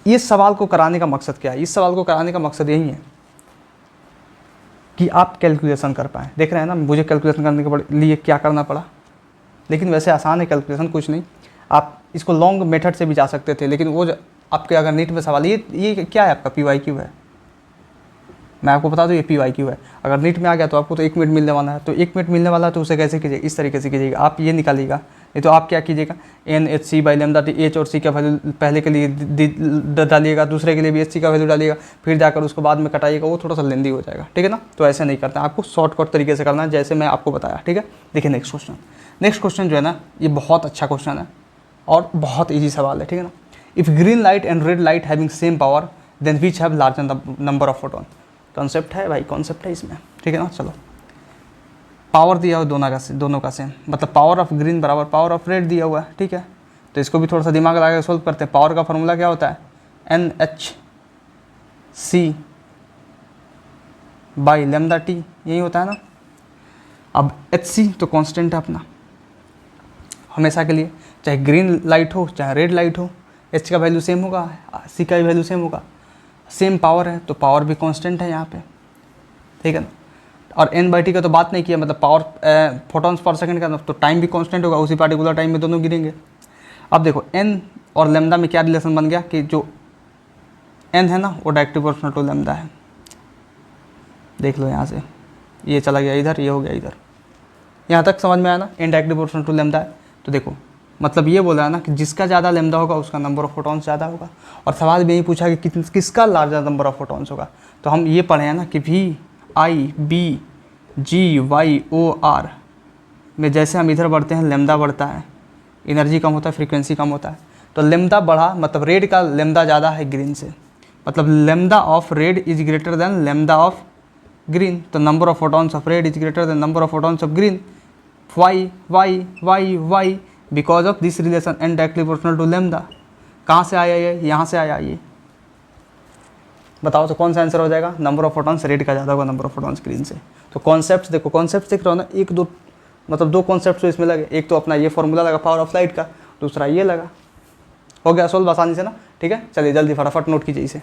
इस सवाल को कराने का मकसद क्या है, इस सवाल को कराने का मकसद यही है कि आप कैलकुलेशन कर पाएँ। देख रहे हैं ना, मुझे कैलकुलेशन करने के लिए क्या करना पड़ा, लेकिन वैसे आसान है कैलकुलेशन, कुछ नहीं, आप इसको लॉन्ग मेथड से भी जा सकते थे, लेकिन वो आपके अगर नीट में सवाल, ये क्या है आपका PYQ है, मैं आपको बता दूँ ये PYQ है, अगर नीट में आ गया तो आपको तो 1 मिनट मिलने वाला है, तो 1 मिनट मिलने वाला है तो उसे कैसे कीजिएगा, इस तरीके से कीजिएगा, आप ये निकालिएगा, नहीं तो आप क्या कीजिएगा, NHC by lambda T, H और C का वैल्यू पहले के लिए डालिएगा, दूसरे के लिए भी HC का वैल्यू डालिएगा, फिर जाकर उसको बाद में कटाइएगा, वो थोड़ा सा लेंदी हो जाएगा, ठीक है ना। तो ऐसे नहीं करते, आपको शॉर्टकट तरीके से करना है, जैसे मैं आपको बताया, ठीक है। देखिए नेक्स्ट क्वेश्चन जो है ना, ये बहुत अच्छा क्वेश्चन है और बहुत ईजी सवाल है, ठीक है ना। If green light and red light having same power then which have larger number of photon, concept है भाई, कॉन्सेप्ट है इसमें, ठीक है ना। चलो, पावर दिया हुआ दोनों का सेम, मतलब पावर ऑफ ग्रीन बराबर पावर ऑफ रेड दिया हुआ है, ठीक है। तो इसको भी थोड़ा सा दिमाग लगा के सोल्व करते हैं। पावर का फॉर्मूला क्या होता है, NHC बाई लेमदा टी, यही होता है ना। अब HC तो कांस्टेंट है अपना हमेशा के लिए, चाहे ग्रीन लाइट हो चाहे रेड लाइट हो, H का वैल्यू सेम होगा, C का भी वैल्यू सेम होगा, सेम पावर है तो पावर भी कांस्टेंट है यहाँ पे, ठीक है ना। और n बाई टी का तो बात नहीं किया, मतलब पावर फोटॉन्स पर सेकंड का, तो टाइम भी कांस्टेंट होगा, उसी पार्टिकुलर टाइम में दोनों गिरेंगे। अब देखो n और लेमदा में क्या रिलेशन बन गया कि जो n है ना वो डायरेक्टली प्रोपोर्शनल टू लेमदा है, देख लो यहाँ से, ये चला गया इधर, ये हो गया इधर, यहाँ तक समझ में आया ना, n directly proportional to lambda है। तो देखो मतलब ये बोला है ना कि जिसका ज़्यादा लेमदा होगा उसका नंबर ऑफ फोटॉन्स ज़्यादा होगा। और सवाल भी यही पूछा कि किसका लार्जर नंबर ऑफ फोटॉन्स होगा। तो हम ये पढ़े हैं ना कि VIBGYOR में जैसे हम इधर बढ़ते हैं लेमदा बढ़ता है, एनर्जी कम होता है, फ्रीक्वेंसी कम होता है। तो लेमदा बढ़ा मतलब रेड का लेमदा ज़्यादा है ग्रीन से, मतलब lambda of red is greater than lambda of green. तो number of photons of red is greater than number of photons of green. Why because of this relation N directly proportional to lambda. कहाँ से आया ये? यहाँ से आया ये। बताओ तो कौन सा आंसर हो जाएगा? नंबर ऑफ फोटॉन्स रेड का ज़्यादा होगा नंबर ऑफ फोटॉन्स ग्रीन से। तो कॉन्सेप्ट देखो, कॉन्सेप्ट देख रहे हो ना, एक दो मतलब दो कॉन्सेप्ट तो इसमें लगे। एक तो अपना ये फॉर्मूला लगा पावर ऑफ लाइट का, दूसरा ये लगा। हो गया सोल्व आसानी से ना। ठीक है, चलिए जल्दी फटाफट नोट कीजिए इसे।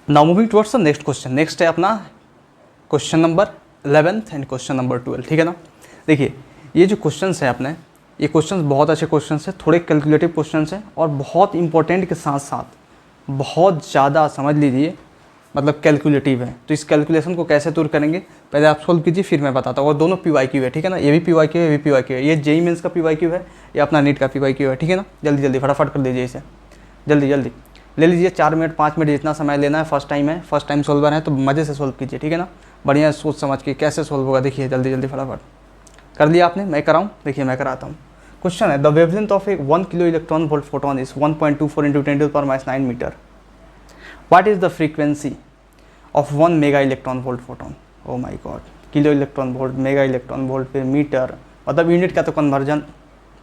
Now moving towards the next question. Next है अपना question number 11 and question number 12। ठीक है ना। देखिए ये जो क्वेश्चंस है अपने, ये क्वेश्चंस बहुत अच्छे क्वेश्चंस हैं, थोड़े कैलकुलेटिव क्वेश्चंस हैं और बहुत इंपॉर्टेंट के साथ साथ बहुत ज़्यादा समझ लीजिए मतलब कैलकुलेटिव है। तो इस कैलकुलेशन को कैसे दूर करेंगे पहले आप सोल्व कीजिए, फिर मैं बताता हूँ। और दोनों PYQ है, ठीक है ना। ये भी PYQ है, ये भी PYQ है। ये JEE मेंस का PYQ है, ये अपना नीट का PYQ है। ठीक है ना। जल्दी जल्दी फटाफट कर दीजिए इसे, जल्दी जल्दी ले लीजिए। 4 मिनट 5 मिनट जितना समय लेना है। फर्स्ट टाइम है, फर्स्ट टाइम सोल्वर है तो मज़े से सोल्व कीजिए। ठीक है ना। बढ़िया सोच समझ के कैसे सोल्व होगा देखिए। जल्दी जल्दी फटाफट कर लिया आपने? मैं कराऊँ? देखिए मैं कराता हूँ। क्वेश्चन है the wavelength of a 1 kilo electron volt photon is 1.24 × 10⁻⁹ metre. What is the frequency of 1 mega electron volt photon? Oh my god, kilo electron volt, mega electron volt पे मीटर, मतलब यूनिट का तो conversion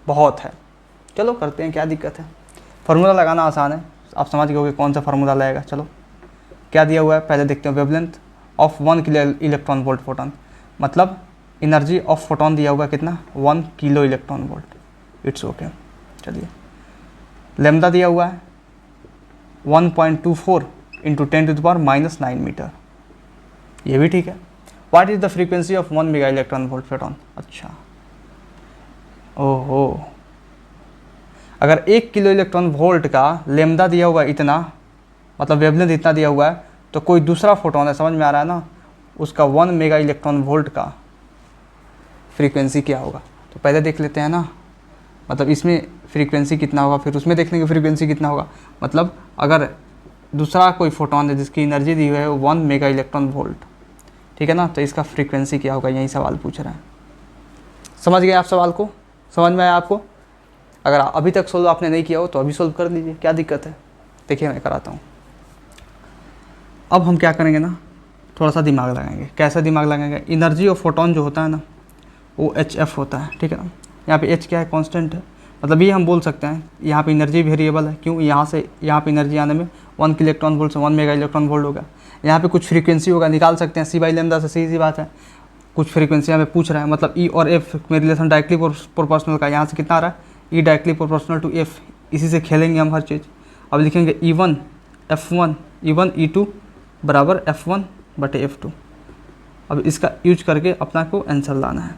बहुत है। चलो करते हैं, क्या दिक्कत है। फार्मूला लगाना आसान है, आप समझ गए होंगे कौन सा फार्मूला लगेगा। चलो क्या दिया हुआ है पहले देखते हैं। Wavelength of 1 kilo electron volt photon, मतलब एनर्जी ऑफ फोटोन दिया हुआ कितना? 1 kilo electron volt. It's okay. चलिए लेमदा दिया हुआ है 1.24 × 10⁻⁹ मीटर, ये भी ठीक है। What is the frequency of 1 mega electron volt photon? अच्छा ओहो, अगर 1 किलो इलेक्ट्रॉन वोल्ट का लेमदा दिया हुआ इतना, मतलब वेवलेंथ इतना दिया हुआ है, तो कोई दूसरा फोटोन है, समझ में आ रहा है ना, उसका 1 मेगा इलेक्ट्रॉन वोल्ट का फ्रीक्वेंसी क्या होगा। तो पहले देख लेते हैं ना, मतलब इसमें फ्रीक्वेंसी कितना होगा, फिर उसमें देख लेंगे फ्रीक्वेंसी कितना होगा। मतलब अगर दूसरा कोई फोटोन है जिसकी एनर्जी दी हुई है 1 मेगा इलेक्ट्रॉन वोल्ट, ठीक है ना, तो इसका फ्रीक्वेंसी क्या होगा, यही सवाल पूछ रहा है। समझ गए आप सवाल को? समझ में आया आपको? अगर अभी तक सोल्व आपने नहीं किया हो तो अभी सोल्व कर लीजिए, क्या दिक्कत है। देखिए मैं कराता हूँ। अब हम क्या करेंगे ना, थोड़ा सा दिमाग लगाएंगे। कैसा दिमाग लगाएंगे? एनर्जी ऑफ फोटोन जो होता है ना वो HF होता है, ठीक है ना। यहाँ पे H क्या है? कांस्टेंट है। मतलब ये हम बोल सकते हैं यहाँ पे एनर्जी वेरिएबल है। क्यों? यहाँ से यहाँ पे एनर्जी आने में 1 किलो इलेक्ट्रॉन वोल्ट से 1 मेगा इलेक्ट्रॉन वोल्ट होगा। यहाँ पे कुछ फ्रीक्वेंसी होगा, निकाल सकते हैं C/λ से, सीधी सी बात है। कुछ फ्रीक्वेंसी हमें पूछ रहा है, मतलब E और F में रिलेशन डायरेक्टली प्रोपोर्शनल का। यहाँ से कितना आ रहा है? E directly proportional to F। इसी से खेलेंगे हम हर चीज़। अब लिखेंगे E1 F1 E1 E2 बराबर F1/F2। अब इसका यूज करके अपना को आंसर लाना है।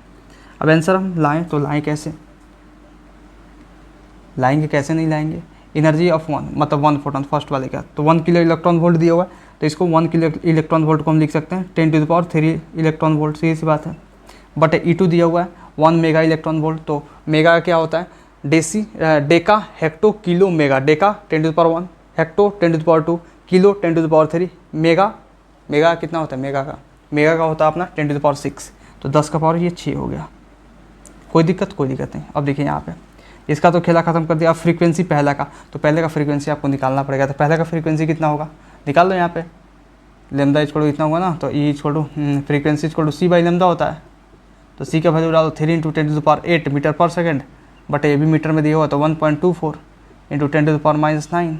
अब आंसर हम लाएं तो लाएं कैसे? लाएंगे कैसे? नहीं लाएंगे। एनर्जी ऑफ 1 मतलब 1 फोटोन, फर्स्ट वाले का, तो 1 किलो इलेक्ट्रॉन वोल्ट दिया हुआ है, तो इसको 1 किलो इलेक्ट्रॉन वोल्ट को हम लिख सकते हैं 10⁻³ इलेक्ट्रॉन वोल्ट, सीधी सी बात है। बट E2 दिया हुआ है 1 मेगा इलेक्ट्रॉन वोल्ट, तो मेगा क्या होता है? Deka hecto kilo mega. Deka 10⁻⁻1, hecto 10⁻², kilo 10⁻³ mega कितना होता है? मेगा का होता है अपना 10⁻6, तो 10 का पावर ये 6 हो गया। कोई दिक्कत नहीं। अब देखिए यहाँ पे इसका तो खेला खत्म कर दिया। अब फ्रीक्वेंसी पहला का, तो पहले का फ्रीक्वेंसी आपको निकालना पड़ेगा। तो पहले का फ्रीक्वेंसी कितना होगा निकाल लो। यहाँ पे लेमदा इक्वल इतना होगा ना, तो E equal to frequency equal to C/λ होता है। तो C का वैल्यू डालो 3 × 10⁸ मीटर पर सेकेंड, बट ये भी मीटर में दिया हुआ, तो 1.24 × 10⁻⁹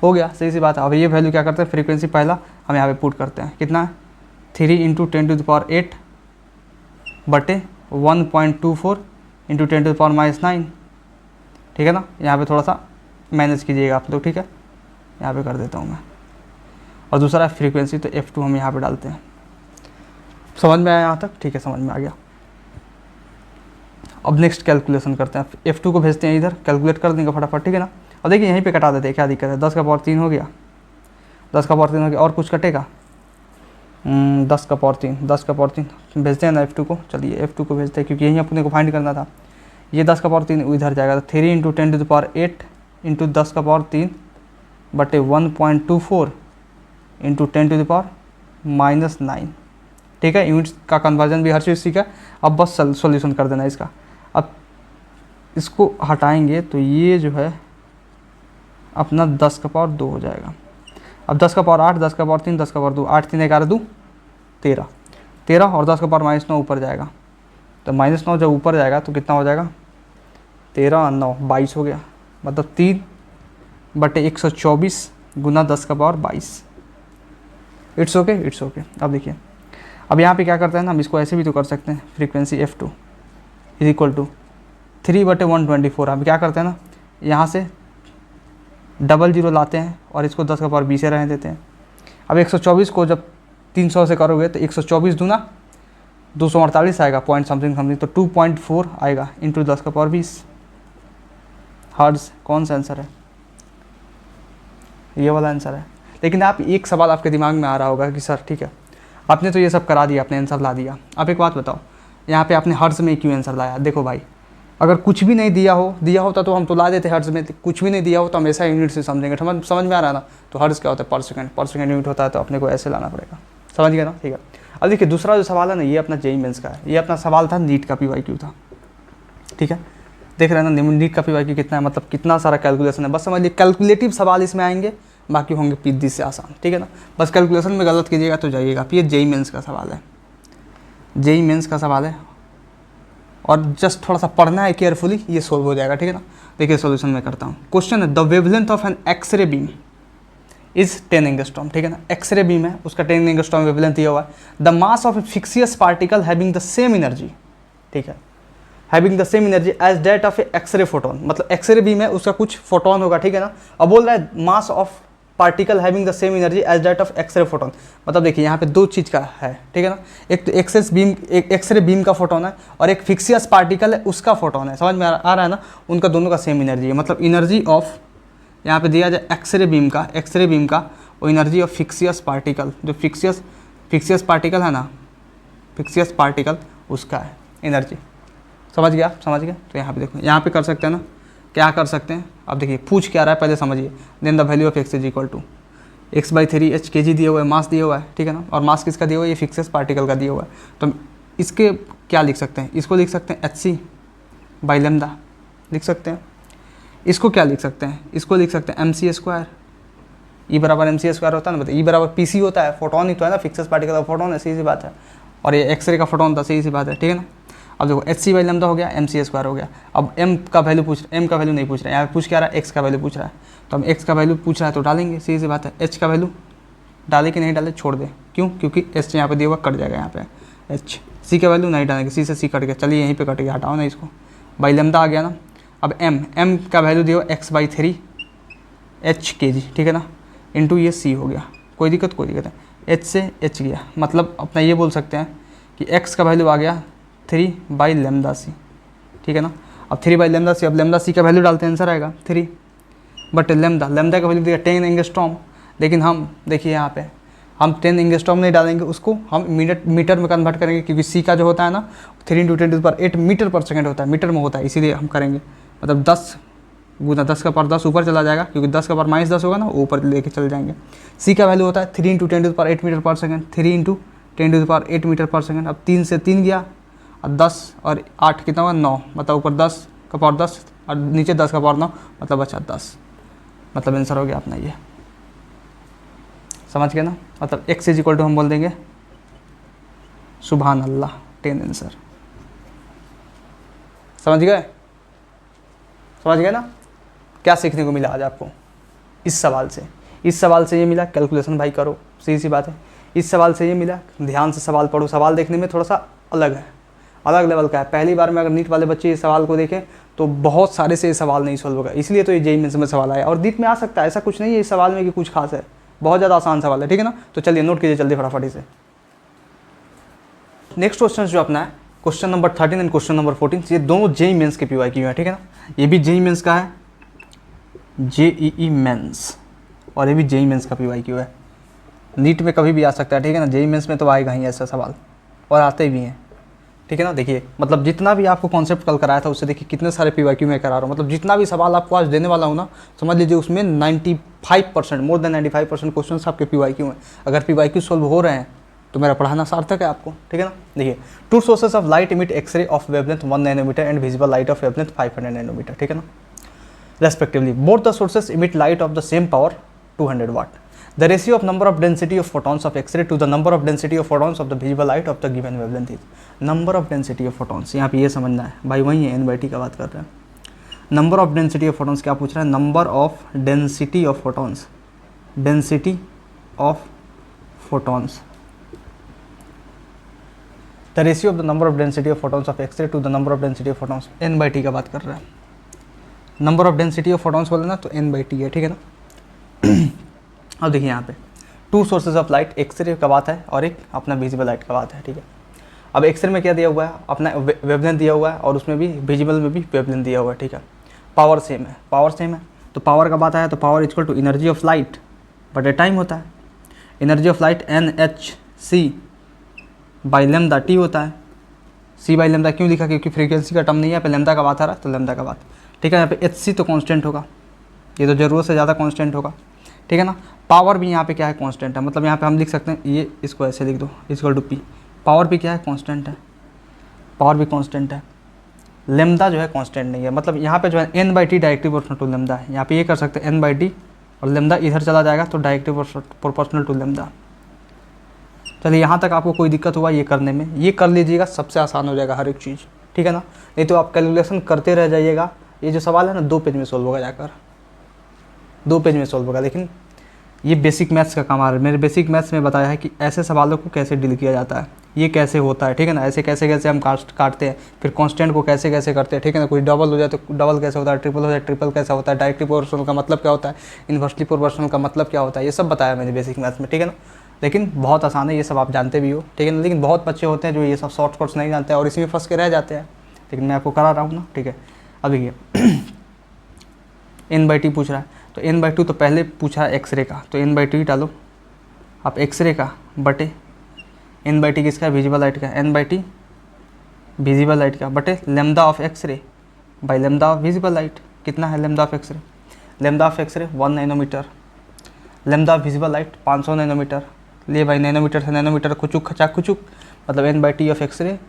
हो गया। सही सी बात है। अब ये वैल्यू क्या करते हैं? फ्रीक्वेंसी पहला हम यहाँ पे पुट करते हैं। कितना है? 3 × 10⁸ बटे 1.24 × 10⁻⁹, ठीक है ना। यहाँ पे थोड़ा सा मैनेज कीजिएगा आप लोग, ठीक है। यहाँ पे कर देता हूँ मैं। और दूसरा फ्रीक्वेंसी, तो F2 हम यहाँ पे डालते हैं। समझ में आया यहाँ तक? ठीक है, समझ में आ गया। अब नेक्स्ट कैलकुलेशन करते हैं। F2 को भेजते हैं इधर, कैलकुलेट कर देंगे फटाफट, ठीक है ना। और देखिए यहीं पे कटा देते हैं, क्या दिक्कत है। 10 का पावर 3 हो गया, 10 का पावर 3 हो गया। और कुछ कटेगा? 10 का पावर 3 भेजते हैं ना F2 को। चलिए F2 को भेजते हैं, क्योंकि यहीं अपने को फाइंड करना था। ये 10 का पावर 3 इधर जाएगा, तो 3 into 10 to the power 8 into 10 का पावर 3 बटे 1.24 इंटू 10 टू द पावर -9। ठीक है, यूनिट्स का कन्वर्जन भी हर चीज़ सीखा। अब बस सॉल्यूशन कर देना इसका। अब इसको हटाएंगे तो ये जो है अपना 10 का पावर 2 हो जाएगा। अब 10 का पावर 8, 10 का पावर 3, 10 का पावर 2, 8 3 11 2 13, 13 और 10 का पावर -9 ऊपर जाएगा, तो -9 जब ऊपर जाएगा तो कितना हो जाएगा, 13 और 9 22 हो गया, मतलब 3 बटे 124 गुना 10 का power 22। It's okay, it's okay. अब देखिए, अब यहाँ पे क्या करते हैं ना, हम इसको ऐसे भी तो कर सकते हैं, frequency F2 is equal to 3 बटे 124। हम क्या करते हैं ना, यहाँ से डबल जीरो लाते हैं और इसको 10 का पावर 20 से रहने देते हैं। अब 124 को जब 300 से करोगे तो 124 दूना 248 आएगा, पॉइंट समथिंग समथिंग, तो 2.4 आएगा इंटू 10 का पावर 20 हर्ट्ज़। कौन सा आंसर है, ये वाला आंसर है। लेकिन आप एक सवाल आपके दिमाग में आ रहा होगा कि सर ठीक है, आपने तो ये सब करा दिया, आपने आंसर ला दिया, आप एक बात बताओ, यहाँ पे आपने हर्ट्ज़ में क्यों आंसर लाया। देखो भाई, अगर कुछ भी नहीं दिया होता तो हम तो ला देते हर्ट्ज़ में, कुछ भी नहीं दिया हो तो हम ऐसा यूनिट से समझेंगे। समझ में आ रहा है ना। तो हर्ट्ज़ क्या होता है, पर सेकेंड यूनिट होता है, तो अपने को ऐसे लाना पड़ेगा। समझ गया ना, ठीक है। अब देखिए दूसरा जो सवाल है ना, ये अपना जेईई मेंस का है। ये अपना सवाल था नीट का PYQ था, ठीक है। देख रहे हैं ना नीट का PYQ कितना है, मतलब कितना सारा कैलकुलेशन है। बस समझ लीजिए कैलकुलेटिव सवाल इसमें आएंगे, बाकी होंगे पीदी से आसान, ठीक है ना। बस कैलकुलेशन में गलत कीजिएगा तो जाइएगा। ये जेईई मेंस का सवाल है, जेईई मेंस का सवाल है, और जस्ट थोड़ा सा पढ़ना है केयरफुली, ये सोल्व हो जाएगा, ठीक है ना। देखिए सॉल्यूशन मैं करता हूँ। क्वेश्चन है, the wavelength of an X ray beam is 10 angstrom, ठीक है ना। एक्सरे बीम है, उसका 10 एंगस्ट्रॉम वेवलेंथ दिया हुआ है। The mass of a fictitious particle having the same energy, ठीक है, having the same energy as that of a X ray photon, मतलब एक्सरे बीम है, उसका कुछ फोटोन होगा, ठीक है ना। अब बोल रहा है mass of particle having the same energy as that of X ray photon. मतलब देखिए यहाँ पे दो चीज़ का है, ठीक है ना। एक तो एक्सरे बीम का फोटोन है, और एक फिक्सियस पार्टिकल है उसका फोटोन है। समझ में आ रहा है ना, उनका दोनों का सेम एनर्जी है। मतलब एनर्जी ऑफ, यहाँ पे दिया जाए एक्सरे बीम का वो एनर्जी ऑफ फिक्सियस पार्टिकल, जो फिक्सियस पार्टिकल है ना, फिक्सियस पार्टिकल उसका है एनर्जी। समझ गया, समझ गए। तो यहाँ पे देखो, यहाँ पे कर सकते हैं ना, क्या कर सकते हैं। अब देखिए पूछ क्या रहा है पहले समझिए। Then the value of x is equal to x/3 h kg दिया हुआ है, मास दिया हुआ है, ठीक है ना। और मास किसका दिया हुआ है, ये फिक्सियस पार्टिकल का दिया हुआ है। तो इसके क्या लिख सकते हैं, इसको लिख सकते हैं hc/λ लिख सकते हैं। इसको क्या लिख सकते हैं, इसको लिख सकते हैं mc²। E बराबर mc² होता है ना, मतलब E बराबर pc होता है, फोटोन ही तो है ना, फिक्सियस पार्टिकल का फोटोन है, सीधी सी बात है। और ये एक्सरे का फोटोन था, सही सी बात है, ठीक है ना। अब देखो hc/λ हो गया, mc² हो गया। अब m का वैल्यू नहीं पूछ रहे हैं, यहाँ पूछ क्या रहा है, x का वैल्यू पूछ रहा है। तो हम x का वैल्यू पूछ रहा है तो डालेंगे, सीधी सी बात है। h का वैल्यू डाले कि नहीं डाले, छोड़ दे, क्यों, क्योंकि h यहाँ पे दिया हुआ कट जाएगा यहाँ पे h। c का वैल्यू नहीं डालेंगे, c से c कट गया, चलिए यहीं पे कट गया, हटाओ ना इसको, λ आ गया ना। अब m का वैल्यू दिया हुआ x/3 h kg, ठीक है ना, इंटू ये c हो गया। कोई दिक्कत नहीं, h से h गया, मतलब अपना ये बोल सकते हैं कि x का वैल्यू आ गया 3/λc, ठीक है ना। अब 3/λc, अब λc का वैल्यू डालते हैं, आंसर आएगा 3 बट लैम्डा का वैल्यू दिया 10 एंगस्ट्रॉम। लेकिन हम देखिए यहाँ पे हम 10 एंगस्ट्रॉम नहीं डालेंगे, उसको हम मीटर में कन्वर्ट करेंगे, क्योंकि सी का जो होता है ना 3 × 10⁸ मीटर पर सेकेंड होता है, मीटर में होता है, इसीलिए हम करेंगे। मतलब 10 गुना 10 का पावर 10 ऊपर चला जाएगा, क्योंकि 10 का पावर -10 होगा ना, वो ऊपर लेके चले जाएंगे। सी का वैल्यू होता है 3 × 10⁸ metre per second, 3 × 10⁸ metre per second. अब 3 से 3 गया, अब 10 और 8 कितना हुआ, 9, मतलब ऊपर 10 का पावर 10 और नीचे 10 का पावर 9, मतलब बचा 10। मतलब आंसर हो गया अपना ये, समझ गए ना। मतलब x इज इक्वल टू हम बोल देंगे सुभान अल्लाह, 10 आंसर। समझ गए ना। क्या सीखने को मिला आज आपको इस सवाल से? इस सवाल से ये मिला, कैलकुलेशन भाई करो, सीधी सी बात है। इस सवाल से ये मिला, ध्यान से सवाल पढ़ो। सवाल देखने में थोड़ा सा अलग है, अलग लेवल का है। पहली बार में अगर नीट वाले बच्चे इस सवाल को देखें तो बहुत सारे से ये सवाल नहीं सॉल्व होगा, इसलिए तो ये जेईई मेंस में सवाल आया। और नीट में आ सकता है, ऐसा कुछ नहीं है इस सवाल में कि कुछ खास है, बहुत ज़्यादा आसान सवाल है, ठीक है ना। तो चलिए नोट कीजिए जल्दी फटाफट से। नेक्स्ट क्वेश्चन जो अपना है question number 13 and question number 14, ये दोनों जेईई मेंस के PYQ है, ठीक है ना। ये भी जेईई मेंस का है, जेईई मेंस, और ये भी जेईई मेंस का PYQ है। नीट में कभी भी आ सकता है, ठीक है ना। जेईई मेंस में तो आएगा ही ऐसा सवाल, और आते भी हैं, ठीक है ना। देखिए मतलब जितना भी आपको कॉन्सेप्ट कल कराया था उससे देखिए कितने सारे पीवाईक्यू में करा रहा हूँ, मतलब जितना भी सवाल आपको आज देने वाला हूँ ना, समझ लीजिए उसमें 95%, मोर देन 95% क्वेश्चन आपके पीवाईक्यू हैं। अगर पीवाईक्यू सॉल्व हो रहे हैं तो मेरा पढ़ाना सार्थक है आपको, ठीक है ना। देखिए two sources of light emit X ray of wavelength 1 nanometre and visible light of wavelength 500 nanometre, ठीक है ना, respectively. Both the sources emit light of the same power 200 watt. The ratio of number of density of photons of X-ray to the number of density of photons of the visible light of the given wavelength is number of density of photons। यहाँ पे ये समझना है भाई, वही है n/t का बात कर रहे हैं। number of density of photons क्या पूछ रहा है, number of density of photons, density of photons, the ratio of the number of density of photons of X-ray to the number of density of photons, n/t का बात कर रहा है। number of density of photons बोले ना तो n/t है, ठीक है ना। अब देखिए यहाँ पे two sources of light, X ray का बात है और एक अपना विजिबल लाइट का बात है, ठीक है। अब एक्सरे में क्या दिया हुआ है, अपना वेवलेंथ दिया हुआ है और उसमें भी विजिबल में भी वेवलेंथ दिया हुआ है, ठीक है। पावर सेम है, पावर सेम है तो पावर का बात आया तो power equal to energy of light बट टाइम होता है। Energy of light NHc by lambda T होता है। c बाई लेमदा क्यों लिखा, क्योंकि फ्रीक्वेंसी का टर्म नहीं है, पे लेमदा का बात आ रहा है तो लेमदा का बात, ठीक है। यहाँ पे Hc तो कांस्टेंट होगा, ये तो ज़रूरत से ज़्यादा कांस्टेंट होगा, ठीक है ना। पावर भी यहाँ पे क्या है, कांस्टेंट है, मतलब यहाँ पे हम लिख सकते हैं ये, इसको ऐसे लिख दो इक्वल टू पी। पावर भी क्या है, कांस्टेंट है, पावर भी कांस्टेंट है। लेमदा जो है कांस्टेंट नहीं है, मतलब यहाँ पे जो है n/t directly proportional to lambda है। यहाँ पे ये कर सकते हैं n/t और लेमदा इधर चला जाएगा तो डायरेक्टली प्रोपोर्शनल टू लेमदा। चलिए यहाँ तक आपको कोई दिक्कत हुआ ये करने में, ये कर लीजिएगा, सबसे आसान हो जाएगा हर एक चीज़, ठीक है ना। नहीं तो आप कैलकुलेशन करते रह जाइएगा। ये जो सवाल है ना 2 पेज में सोल्व होगा, जाकर 2 पेज में सोल्व होगा। लेकिन ये बेसिक मैथ्स का काम आ रहा है। मेरे बेसिक मैथ्स में बताया है कि ऐसे सवालों को कैसे डील किया जाता है, ये कैसे होता है, ठीक है ना। ऐसे कैसे कैसे हम काटते हैं, फिर कांस्टेंट को कैसे कैसे करते हैं, ठीक है ना। कोई डबल हो जाए तो डबल कैसे होता है, ट्रिपल हो जाए ट्रिपल कैसा होता है, डायरेक्टली प्रोपोर्शनल का मतलब क्या होता है, इन्वर्सली प्रोपोर्शनल का मतलब क्या होता है, ये सब बताया मैंने बेसिक मैथ्स में, ठीक है ना। लेकिन बहुत आसान है, ये सब आप जानते भी हो, ठीक है ना। लेकिन बहुत बच्चे होते हैं जो ये सब शॉर्टकट्स नहीं जानते हैं और इसी में फंस के रह जाते हैं, लेकिन मैं आपको करा रहा हूँ ना, ठीक है। अब देखिए n/t पूछ रहा है तो n/2 तो पहले पूछा है एक्सरे का, तो n/t डालो आप एक्सरे का बटे n/t किसका, विजिबल लाइट का, n/t विजिबल लाइट का बटे lambda of X ray by lambda of visible light. कितना है lambda of X ray, lambda of X ray 1 nanometre, lambda of visible light 500 nanometre. ले भाई नैनोमीटर से नैनोमीटर कुचुक खचा कुचुक, मतलब n/t of X ray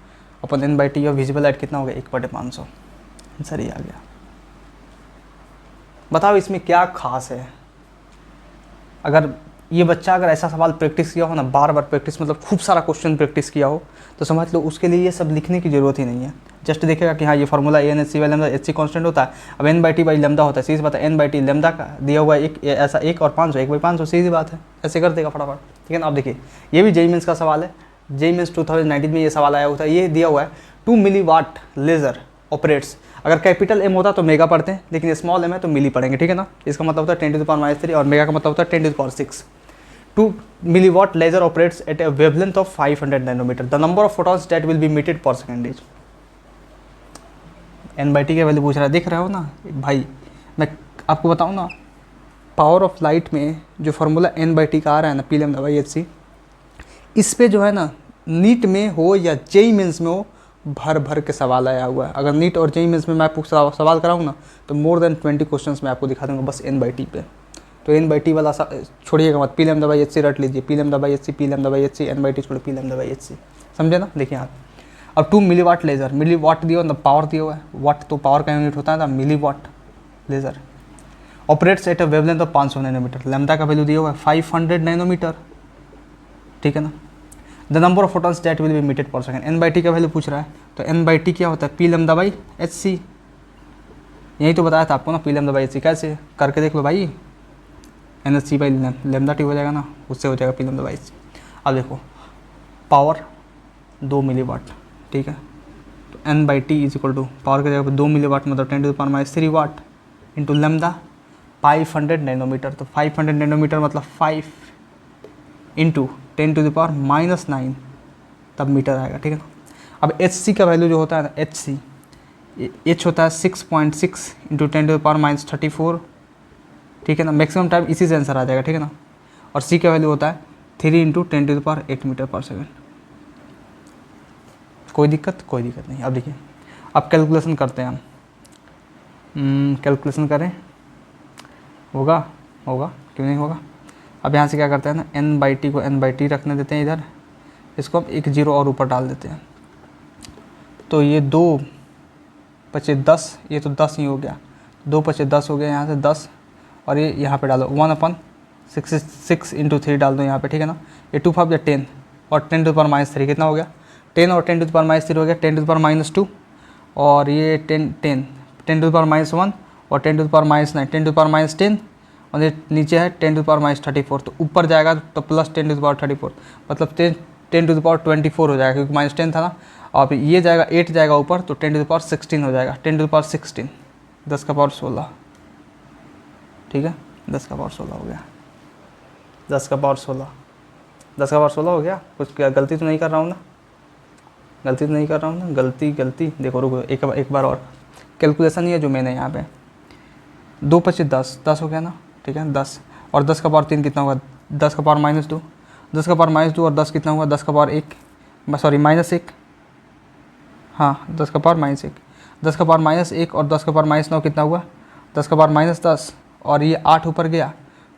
upon n/t of visible light कितना हो गया, 1/500। आंसर ही आ गया। बताओ इसमें क्या खास है। अगर ये बच्चा अगर ऐसा सवाल प्रैक्टिस किया हो ना, बार बार प्रैक्टिस, मतलब खूब सारा क्वेश्चन प्रैक्टिस किया हो, तो समझ लो उसके लिए ये सब लिखने की ज़रूरत ही नहीं है। जस्ट देखेगा कि हाँ ये formula NHc by lambda, Hc constant होता है, अब n/t बाई लेमदा होता है, सीधी बात है। n/t लेमदा का दिया हुआ है एक, ऐसा 1 और 500, 1/500, सीधी बात है, ऐसे कर देगा फटाफट, ठीक है ना। अब देखिए ये भी जेईई मेंस का सवाल है, जेईई मेंस 2019 में ये सवाल आया होता है। ये दिया हुआ है 2 मिलीवाट लेज़र ऑपरेट्स, अगर कैपिटल M होता तो मेगा पढ़ते हैं, लेकिन स्मॉल m है तो मिली पढ़ेंगे, ठीक है ना। इसका मतलब होता है 10⁻³ और मेगा का मतलब होता है 10⁶। 2 milliwatt laser operates at a wavelength of 500 nanometer. The number of photons that will be emitted per second is n/t के वैल्यू पूछ रहा है, देख रहे हो ना भाई। मैं आपको बताऊँ ना, पावर ऑफ लाइट में जो फार्मूला n/t का आ रहा है ना, P(λ/hc), इस पे जो है ना नीट में हो या जेईई मेंस में हो, भर भर के सवाल आया हुआ है। अगर नीट और जेईई मेंस में मैं आपको सवाल कराऊँ ना तो मोर देन 20 क्वेश्चंस मैं आपको दिखा दूँगा बस n/t पे। तो n/t वाला छोड़िएगा मत, P(λ/hc) रट लीजिए, P(λ/hc), P(λ/hc), n/t छोड़ P(λ/hc), समझे ना। देखिए यहाँ अब 2 मिलीवाट लेज़र, मिलीवाट दिया हुआ, पावर दिया हुआ है, वाट तो पावर का यूनिट होता है ना, milliwatt laser operates at a wavelength of 500 nanometre. Lambda का वैल्यू दिया हुआ है 500 नैनोमीटर, ठीक है ना। The number of photons that will be emitted per second, n/t का वैल्यू पूछ रहा है, तो n/t क्या होता है, P(λ/hc), यही तो बताया था आपको ना, P(λ/hc), कैसे करके देख लो भाई, NHc बाई लेमदा t हो जाएगा ना, उससे हो जाएगा P(λ/hc). अब देखो पावर 2 मिलीवाट, ठीक है, तो n/t is equal to power की जगह पर 2 मिलीवाट मतलब 10⁻³ वाट इंटू लेमदा 500 नैनोमीटर, तो 500 नैनोमीटर मतलब 5 इंटू 10⁻⁹ तब मीटर आएगा, ठीक है ना। अब Hc का वैल्यू जो होता है ना, Hc H होता है 6.6 इंटू 10⁻34, ठीक है ना। मैक्सिमम टाइम इसी से आंसर आ जाएगा, ठीक है ना। और C का वैल्यू होता है 3 इंटू 10⁸ मीटर पर सेकेंड। कोई दिक्कत नहीं। अब देखिए, अब कैलकुलेशन करते हैं हम, कैलकुलेशन करें, होगा क्यों नहीं होगा। अब यहाँ से क्या करते हैं ना, n/t को n/t रखने देते हैं इधर, इसको हम एक 0 और ऊपर डाल देते हैं। तो ये 2 पचे 10, ये तो 10 ही हो गया, 2 पचे 10 हो गया, यहाँ से 10, और ये यहाँ पे डालो 1/6 × 3 डाल दो यहाँ पे, ठीक है ना। ये 2 5 या 10 और 10⁻³ कितना हो गया, 10 और 10⁻³ हो गया 10⁻², और ये 10 10⁻1 और 10⁻9 10⁻10, और ये नीचे है 10⁻34। तो ऊपर जाएगा तो प्लस 10⁻34, मतलब 10⁻24 हो जाएगा, क्योंकि -10 था ना। और ये जाएगा 8 जाएगा ऊपर, तो 10⁻16 हो जाएगा, 10⁻16 10⁻16, ठीक है, 10⁻16 हो गया, 10⁻16 10⁻16 हो गया। कुछ क्या गलती तो नहीं कर रहा हूँ ना, गलती देखो, रुको एक बार और कैलकुलेशन ही है जो मैंने यहाँ पे 2 पचे 10 हो गया ना, ठीक है, 10 और 10⁻3 कितना होगा, 10⁻−2 10⁻−2 और 10 कितना हुआ, 10⁻1 सॉरी -1, हाँ 10⁻−1 10⁻−1 और 10⁻−9 कितना हुआ, 10⁻−10, और ये 8 ऊपर गया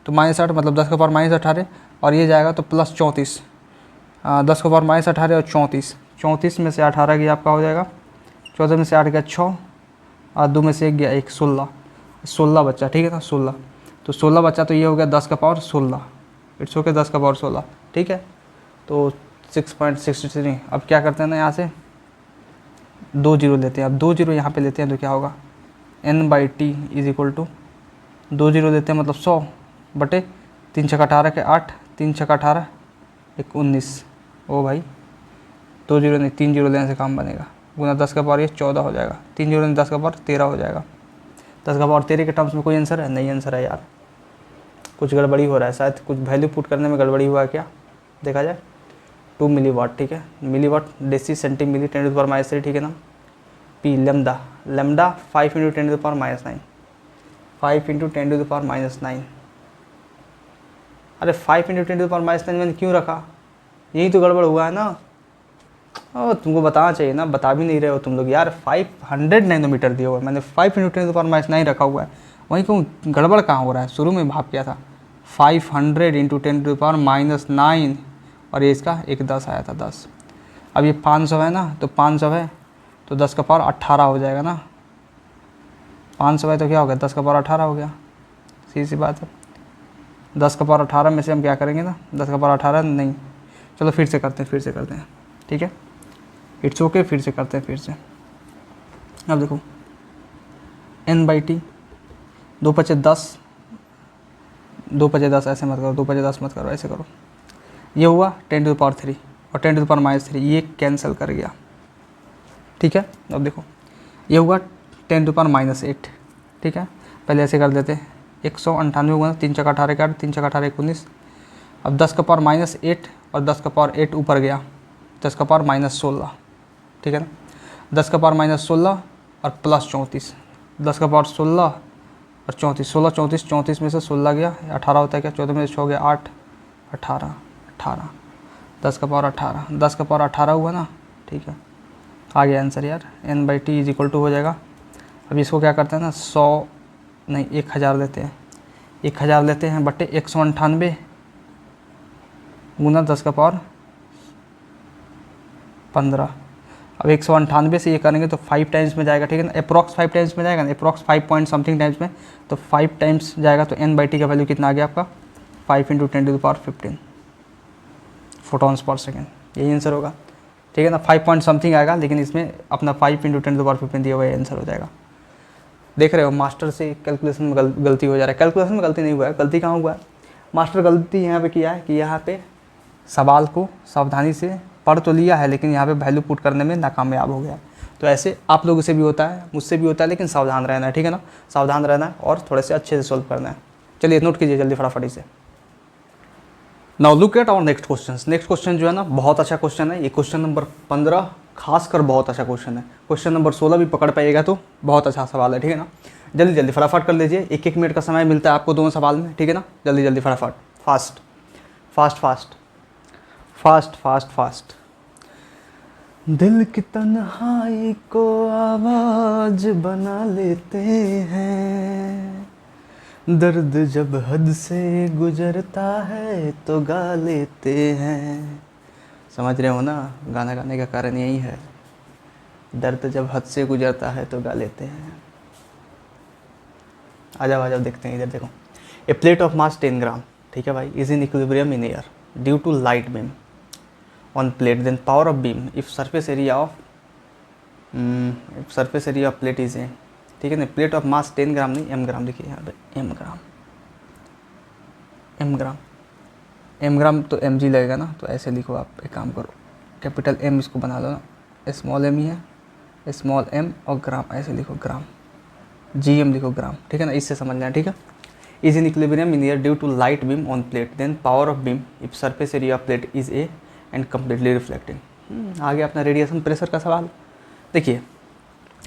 तो -8, मतलब 10⁻−18, और ये जाएगा तो +34, 10⁻−18 और 34 में से 18 गया आपका हो जाएगा, 14 में से 8 गया 6, और 2 में से 1 गया 1, 16 बच्चा, ठीक है ना, 16, तो 16 बच्चा, तो ये हो गया 10⁻16, इट्स ओके 10⁻16, ठीक है। तो 6.63। अब क्या करते हैं ना, यहाँ से 2 0 लेते हैं, अब 2 0 यहाँ पे लेते हैं तो क्या होगा, n/t = 2 0 लेते हैं, मतलब 100 बटे 3 × 18 के 8, 3 × 18 1 19, ओ भाई 2 0 नहीं 3 0 लेने से काम बनेगा, गुना 10⁻14 हो जाएगा, 3 0 नहीं 10⁻13 हो जाएगा। 10⁻13 के टर्म्स में कोई आंसर है, नहीं आंसर है यार, कुछ गड़बड़ी हो रहा है, शायद कुछ वैल्यू पुट करने में गड़बड़ी हुआ है क्या, देखा जाए। 2 मिलीवाट, ठीक है, मिलीवाट डेसी सेंटीमिली 10⁻3, ठीक है ना। पी लेमडा 5 × 10⁻9, 5 × 10⁻9, अरे 5 × 10⁻9 मैंने क्यों रखा, यही तो गड़बड़ हुआ है ना। ओ तुमको बताना चाहिए ना, बता भी नहीं रहे हो तुम लोग यार। 500 नैनोमीटर दिया हुआ है, मैंने 5 × 10⁻9 रखा हुआ है, वहीं क्यों गड़बड़ कहाँ हो रहा है, शुरू में भाप किया था 500 × 10⁻9, और ये इसका एक 10 आया था 10। अब ये 500 है ना, तो 500 है तो 10⁻18 हो जाएगा ना, 500 है तो क्या हो गया 10⁻18 हो गया, सीधी सी बात है। 10⁻18 में से हम क्या करेंगे ना, 10⁻18 नहीं, चलो फिर से करते हैं, ठीक है, इट्स ओके, फिर से करते हैं। अब देखो n/t 2 पचे 10, 2 पचे 10 ऐसे मत करो, 2 पचे 10 मत करो, ऐसे करो, ये हुआ 10⁻3 और 10⁻3 ये कैंसिल कर गया, ठीक है। अब देखो ये हुआ 10⁻8, ठीक है, पहले ऐसे कर देते, 198 हुआ 3 × 18 का 3 × 18 19। अब 10⁻8 और 10⁻8 ऊपर गया 10⁻16, ठीक है ना, 10⁻16 और +34, 10⁻16 और 34, 16 34, 34 में से 16 गया 18 होता है क्या, 14 में से 6 गया 8, 18 10⁻18 हुआ ना, ठीक है, आ गया आंसर यार। n/t = हो जाएगा। अब इसको क्या करते हैं ना, 100 नहीं 1000 लेते हैं, 1000 लेते हैं बटे 198 गुना 10⁻15। अब 198 से ये करेंगे तो 5 टाइम्स में जाएगा, ठीक है ना, अप्रॉक्स 5 टाइम्स में जाएगा ना, अप्रॉक्स 5 पॉइंट समथिंग टाइम्स में, तो 5 टाइम्स जाएगा, तो n/t का वैल्यू कितना आ गया आपका 5 × 10⁻15 फोटॉन्स पर सेकेंड, यही आंसर होगा, ठीक है ना। 5 पॉइंट समथिंग आएगा, लेकिन इसमें अपना 5 × 10⁻15 दिया हुआ है, आंसर हो जाएगा। देख रहे हो मास्टर से कैलकुलेशन में गलती हो जा रहा है, कैलकुलेशन में गलती नहीं हुआ है, गलती कहाँ हुआ है, मास्टर गलती यहाँ पे किया है कि यहाँ पे सवाल को सावधानी से पढ़ तो लिया है, लेकिन यहाँ पे वैल्यू पुट करने में नाकामयाब हो गया। तो ऐसे आप लोगों से भी होता है, मुझसे भी होता है, लेकिन सावधान रहना है, ठीक है ना, सावधान रहना है और थोड़े से अच्छे से सॉल्व करना है। चलिए नोट कीजिए जल्दी फटाफट से। Now look at our next question. Next question जो है ना बहुत अच्छा क्वेश्चन है, ये क्वेश्चन नंबर 15 खासकर बहुत अच्छा क्वेश्चन है। क्वेश्चन नंबर 16 भी पकड़ पाइएगा तो बहुत अच्छा सवाल है, ठीक है ना। जल्दी जल्दी फटाफट कर लीजिए, 1-1 मिनट का समय मिलता है आपको दोनों सवाल में, ठीक है ना। जल्दी जल्दी फटाफट, fast fast fast fast fast fast. दिल की तन्हाई को आवाज बना लेते हैं, दर्द जब हद से गुजरता है तो गा लेते हैं। समझ रहे हो ना, गाना गाने का कारण यही है, दर्द जब हद से गुजरता है तो गा लेते हैं। आ जाओ देखते हैं, इधर देखो। ए प्लेट ऑफ मास 10 ग्राम, ठीक है भाई, is in equilibrium in air due to light beam on plate, then power of beam if surface area of plate is A, ठीक है ना। प्लेट ऑफ मास 10 ग्राम नहीं, एम ग्राम लिखिए यहाँ पे, एम ग्राम तो एम जी लगेगा ना, तो ऐसे लिखो आप, एक काम करो, कैपिटल एम इसको बना लो ना, स्मॉल एम ही है, स्मॉल एम और ग्राम ऐसे लिखो, ग्राम, जी एम लिखो, ग्राम, ठीक है ना, इससे समझना है, ठीक है। Is in equilibrium in air due to light beam on plate, then power of beam if surface area of plate is A and completely reflecting. आगे अपना रेडिएशन प्रेशर का सवाल, देखिए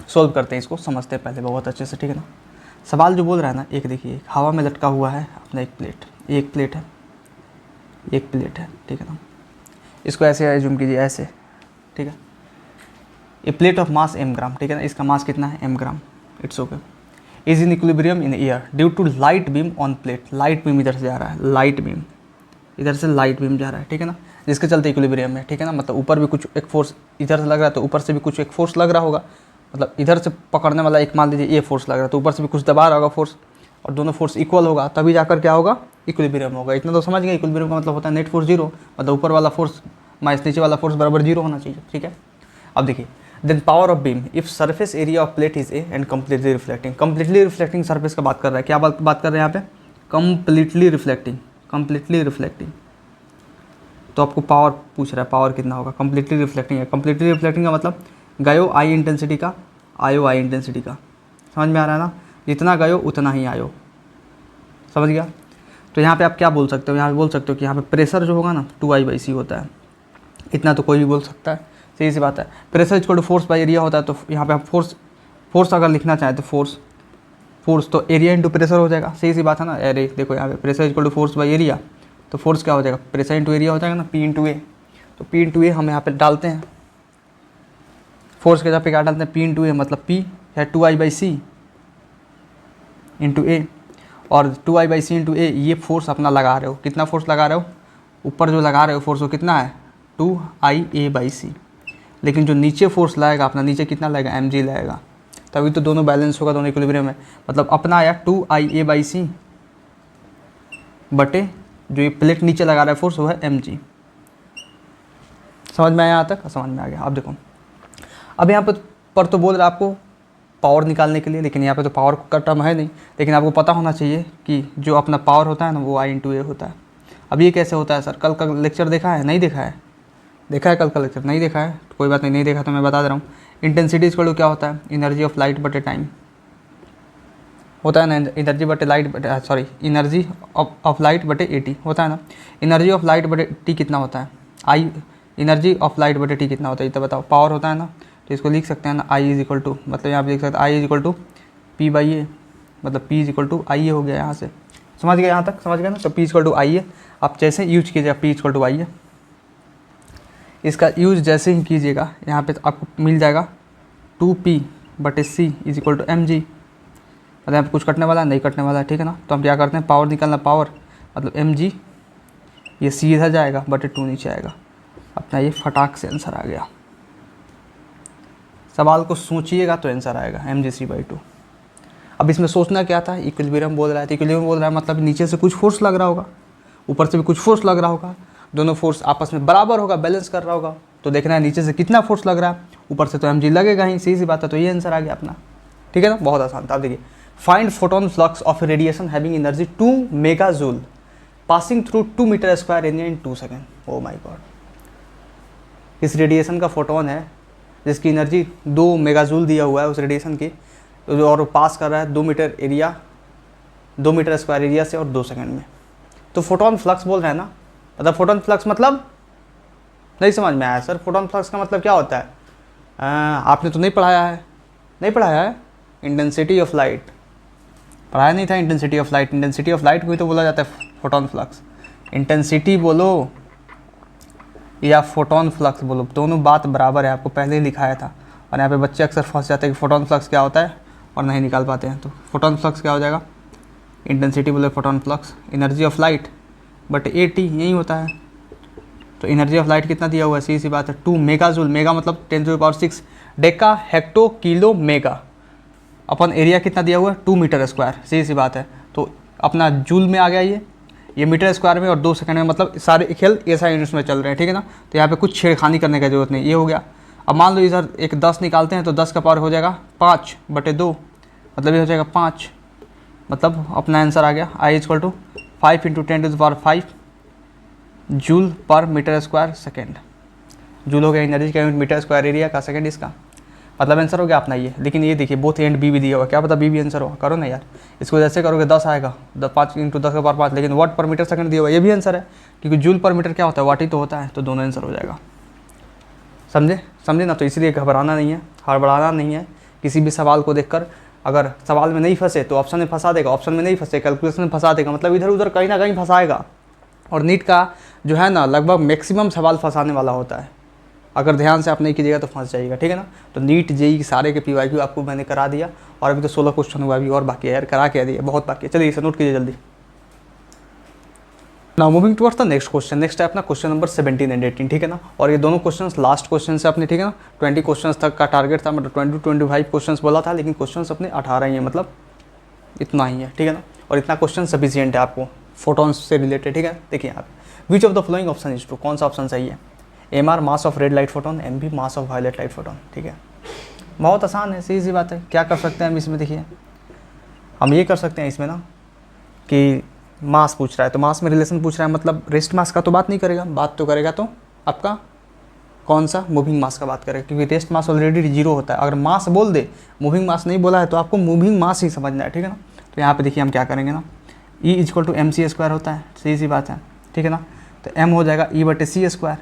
सोल्व करते हैं इसको, समझते हैं पहले बहुत अच्छे से, ठीक है ना। सवाल जो बोल रहा है ना, एक देखिए, हवा में लटका हुआ है अपना एक प्लेट है, ठीक है ना। इसको ऐसे एज्यूम कीजिए, ऐसे, ठीक है। A plate of mass M gram, ठीक है ना, इसका मास कितना है, M gram, it's okay. Is in equilibrium in air due to light beam on plate, light beam इधर से जा रहा है, लाइट बीम इधर से लाइट बीम जा रहा है, ठीक है ना, जिसके चलते इक्विलिब्रियम में, ठीक है ना। मतलब ऊपर भी कुछ एक फोर्स इधर से लग रहा है, तो ऊपर से भी कुछ एक फोर्स लग रहा होगा, मतलब इधर से पकड़ने वाला एक मान लीजिए ये फोर्स लग रहा है, तो ऊपर से भी कुछ दबा रहा होगा फोर्स, और दोनों फोर्स इक्वल होगा, तभी जाकर क्या होगा, इक्विलिब्रियम होगा। इतना तो समझ गए, इक्विलिब्रियम का मतलब होता है नेट फोर्स जीरो, मतलब ऊपर वाला फोर्स माइनस नीचे वाला फोर्स बराबर जीरो होना चाहिए, ठीक है। अब देखिए, then power of beam if surface area of plate is A and completely reflecting, completely reflecting surface का बात कर रहा है, क्या बात कर रहे हैं यहाँ पे, कम्प्लीटली रिफ्लेक्टिंग। तो आपको पावर पूछ रहा है, पावर कितना होगा, कम्प्लीटली रिफ्लेक्टिंग है, कम्प्लीटली रिफ्लेक्टिंग का मतलब गयो आई इंटेंसिटी का, आयो आई इंटेंसिटी का, समझ में आ रहा है ना, जितना गयो उतना ही आयो, समझ गया। तो यहाँ पे आप क्या बोल सकते हो, यहाँ पे बोल सकते हो कि यहाँ पे प्रेशर जो होगा ना 2I/c होता है, इतना तो कोई भी बोल सकता है, सही सी बात है। Pressure equal to force by area होता है, तो यहाँ पे आप फोर्स अगर लिखना चाहें तो फोर्स तो एरिया इंटू प्रेशर हो जाएगा, सही सी बात है ना। अरे देखो यहाँ पे pressure equal to force by area, तो फोर्स क्या हो जाएगा, प्रेशर इंटू एरिया हो जाएगा ना, P इंटू ए। तो P इंटू ए हम यहाँ पे डालते हैं, फोर्स के जगह पे क्या डालते हैं, P इंटू ए, मतलब P है 2I/c इंटू ए, और 2I/c इंटू ए, ये फोर्स अपना लगा रहे हो, कितना फोर्स लगा रहे हो, ऊपर जो लगा रहे हो फोर्स वो कितना है 2IA/c, लेकिन जो नीचे फोर्स लाएगा अपना, नीचे कितना लगेगा, mg लगेगा, तभी तो दोनों बैलेंस होगा, दोनों इक्विलिब्रियम है। मतलब अपना आया 2IA/c बटे जो ये प्लेट नीचे लगा रहा है फोर्स वो है mg। समझ में आया यहाँ तक, समझ में आ गया। अब देखो, अब यहाँ पर तो बोल रहा है आपको पावर निकालने के लिए, लेकिन यहाँ पे तो पावर का टर्म है नहीं, लेकिन आपको पता होना चाहिए कि जो अपना पावर होता है ना वो I इंटू ए होता है। अब ये कैसे होता है सर, कल का लेक्चर देखा है, नहीं देखा है, देखा है कल का लेक्चर, नहीं देखा है तो कोई बात नहीं देखा तो मैं बता दे रहा हूँ। इंटेंसिटी इक्वल टू क्या होता है, एनर्जी ऑफ लाइट बटे टाइम होता है ना, एनर्जी बटे लाइट बटे सॉरी एनर्जी ऑफ लाइट बटे AT होता है ना। एनर्जी ऑफ लाइट बटे T कितना होता है, आई एनर्जी ऑफ लाइट बटे T कितना होता है ये तो बताओ, पावर होता है ना, तो इसको लिख सकते हैं ना, I इज इक्वल टू, मतलब यहाँ पे लिख सकते हैं I is equal to P/A, मतलब P is equal to IA हो गया, यहाँ से समझ गए, यहाँ तक समझ गए ना। तो P is equal to IA, आप जैसे यूज कीजिएगा P is equal to IA, इसका यूज जैसे ही कीजिएगा यहाँ पे आपको मिल जाएगा 2P/c is equal to mg, मतलब यहाँ पे कुछ कटने वाला है, नहीं कटने वाला है, ठीक है ना। तो हम क्या करते हैं, पावर निकालना, पावर मतलब mg, ये c इधर जाएगा बटे 2 नीचे आएगा, अपना ये फटाक से आंसर आ गया। सवाल को सोचिएगा तो आंसर आएगा mgc/2। अब इसमें सोचना क्या था, इक्विलिब्रियम बोल रहा है, तो इक्विलिब्रियम बोल रहा है मतलब नीचे से कुछ फोर्स लग रहा होगा, ऊपर से भी कुछ फोर्स लग रहा होगा, दोनों फोर्स आपस में बराबर होगा, बैलेंस कर रहा होगा। तो देखना है नीचे से कितना फोर्स लग रहा है, ऊपर से तो mg लगेगा ही, सही सी बात है। तो ये आंसर आ गया अपना, ठीक है ना, बहुत आसान था। अब देखिए, find photon flux of radiation having energy 2 megajoule passing through 2 metre square area in 2 second. Oh my god, इस रेडिएशन का फोटोन है जिसकी एनर्जी 2 मेगाजूल दिया हुआ है उस रेडिएशन की, और पास कर रहा है 2 metre area, 2 metre square area से, और 2 सेकेंड में। तो फोटोन फ्लक्स बोल रहे हैं ना, मतलब फोटोन फ्लक्स मतलब नहीं समझ में आया सर, फोटोन फ्लक्स का मतलब क्या होता है, आपने तो नहीं पढ़ाया है, इंटेंसिटी ऑफ लाइट पढ़ाया नहीं था, इंटेंसिटी ऑफ लाइट को ही तो बोला जाता है फोटोन फ्लक्स। इंटेंसिटी बोलो, या फोटोन फ्लक्स बोलो, दोनों बात बराबर है, आपको पहले ही लिखाया था। और यहाँ पे बच्चे अक्सर फंस जाते हैं कि फोटोन फ्लक्स क्या होता है और नहीं निकाल पाते हैं। तो फोटोन फ्लक्स क्या हो जाएगा, इंटेंसिटी बोले photon flux, energy of light but AT यही होता है। तो एनर्जी ऑफ लाइट कितना दिया हुआ है, सीधी सी बात है 2 मेगा जूल, मेगा मतलब 10⁶, डेका हेक्टो किलो मेगा, अपन एरिया कितना दिया हुआ है 2 मीटर स्क्वायर, सीधी सी बात है। तो अपना जूल में आ गया ये मीटर स्क्वायर में, और 2 सेकंड में, मतलब सारे खेल ऐसा यूनिट्स में चल रहे हैं, ठीक है ना। तो यहाँ पे कुछ छेड़खानी करने की जरूरत नहीं, ये हो गया। अब मान लो इधर एक 10 निकालते हैं तो 10 का पावर हो जाएगा 5/2, मतलब ये हो जाएगा 5, मतलब अपना आंसर आ गया I = 5 × 10⁵ joule per metre square second. Joule हो गया एनर्जी का यूनिट, मीटर स्क्वायर एरिया का सेकेंड इसका, मतलब आंसर हो गया अपना ये। लेकिन ये देखिए बोथ एंड बी भी दिया हुआ, क्या पता बी भी आंसर हो, करो ना यार। इसको जैसे करोगे 10 आएगा, 5 × 10⁵, लेकिन वाट पर मीटर सेकंड दिया हुआ, ये भी आंसर है, क्योंकि जूल पर मीटर क्या होता है, वाट ही तो होता है। तो दोनों आंसर हो जाएगा, समझे ना। तो इसलिए घबराना नहीं है, हड़बड़ाना नहीं है किसी भी सवाल को देखकर। अगर सवाल में नहीं फंसे तो ऑप्शन में फंसा देगा, ऑप्शन में नहीं फंसे कैलकुलेशन में फंसा देगा, मतलब इधर उधर कहीं ना कहीं फंसाएगा। और नीट का जो है ना लगभग मैक्सिमम सवाल फंसाने वाला होता है, अगर ध्यान से आप नहीं कीजिएगा तो फंस जाइएगा, ठीक है ना। तो नीट जेई सारे के PYQ आपको मैंने करा दिया, और अभी तो 16 क्वेश्चन हुआ, अभी और बाकी है यार, करा के दिया, बहुत बाकी है। चलिए इसे नोट कीजिए जल्दी। Now moving towards the next question. Next है अपना क्वेश्चन नंबर 17 एंड 18, ठीक है ना। और ये दोनों क्वेश्चंस लास्ट क्वेश्चन से अपने, ठीक है ना। 20 क्वेश्चंस तक का टारगेट था, मतलब 20-25 क्वेश्चंस बोला था, लेकिन क्वेश्चंस अपने 18 ही है, मतलब इतना ही है, ठीक है ना। और इतना क्वेश्चन सफिशिएंट है आपको फोटोन्स से रिलेटेड, ठीक है। देखिए यहाँ पे which of the following option is true, कौन सा ऑप्शन सही है। MR mass of red light photon, MB mass of violet light photon, ठीक है। बहुत आसान है, सीधी सी बात है। क्या कर सकते हैं हम इसमें, देखिए हम ये कर सकते हैं इसमें ना कि मास पूछ रहा है तो मास में रिलेशन पूछ रहा है, मतलब रेस्ट मास का तो बात नहीं करेगा, बात तो करेगा तो आपका कौन सा, मूविंग मास का बात करेगा, क्योंकि रेस्ट मास ऑलरेडी 0 होता है। अगर मास बोल दे, मूविंग मास नहीं बोला है, तो आपको मूविंग मास ही समझना है, ठीक है ना। तो यहाँ पे देखिए हम क्या करेंगे ना, E = mc² होता है, सीधी सी बात है, ठीक है ना। तो m हो जाएगा E/c²,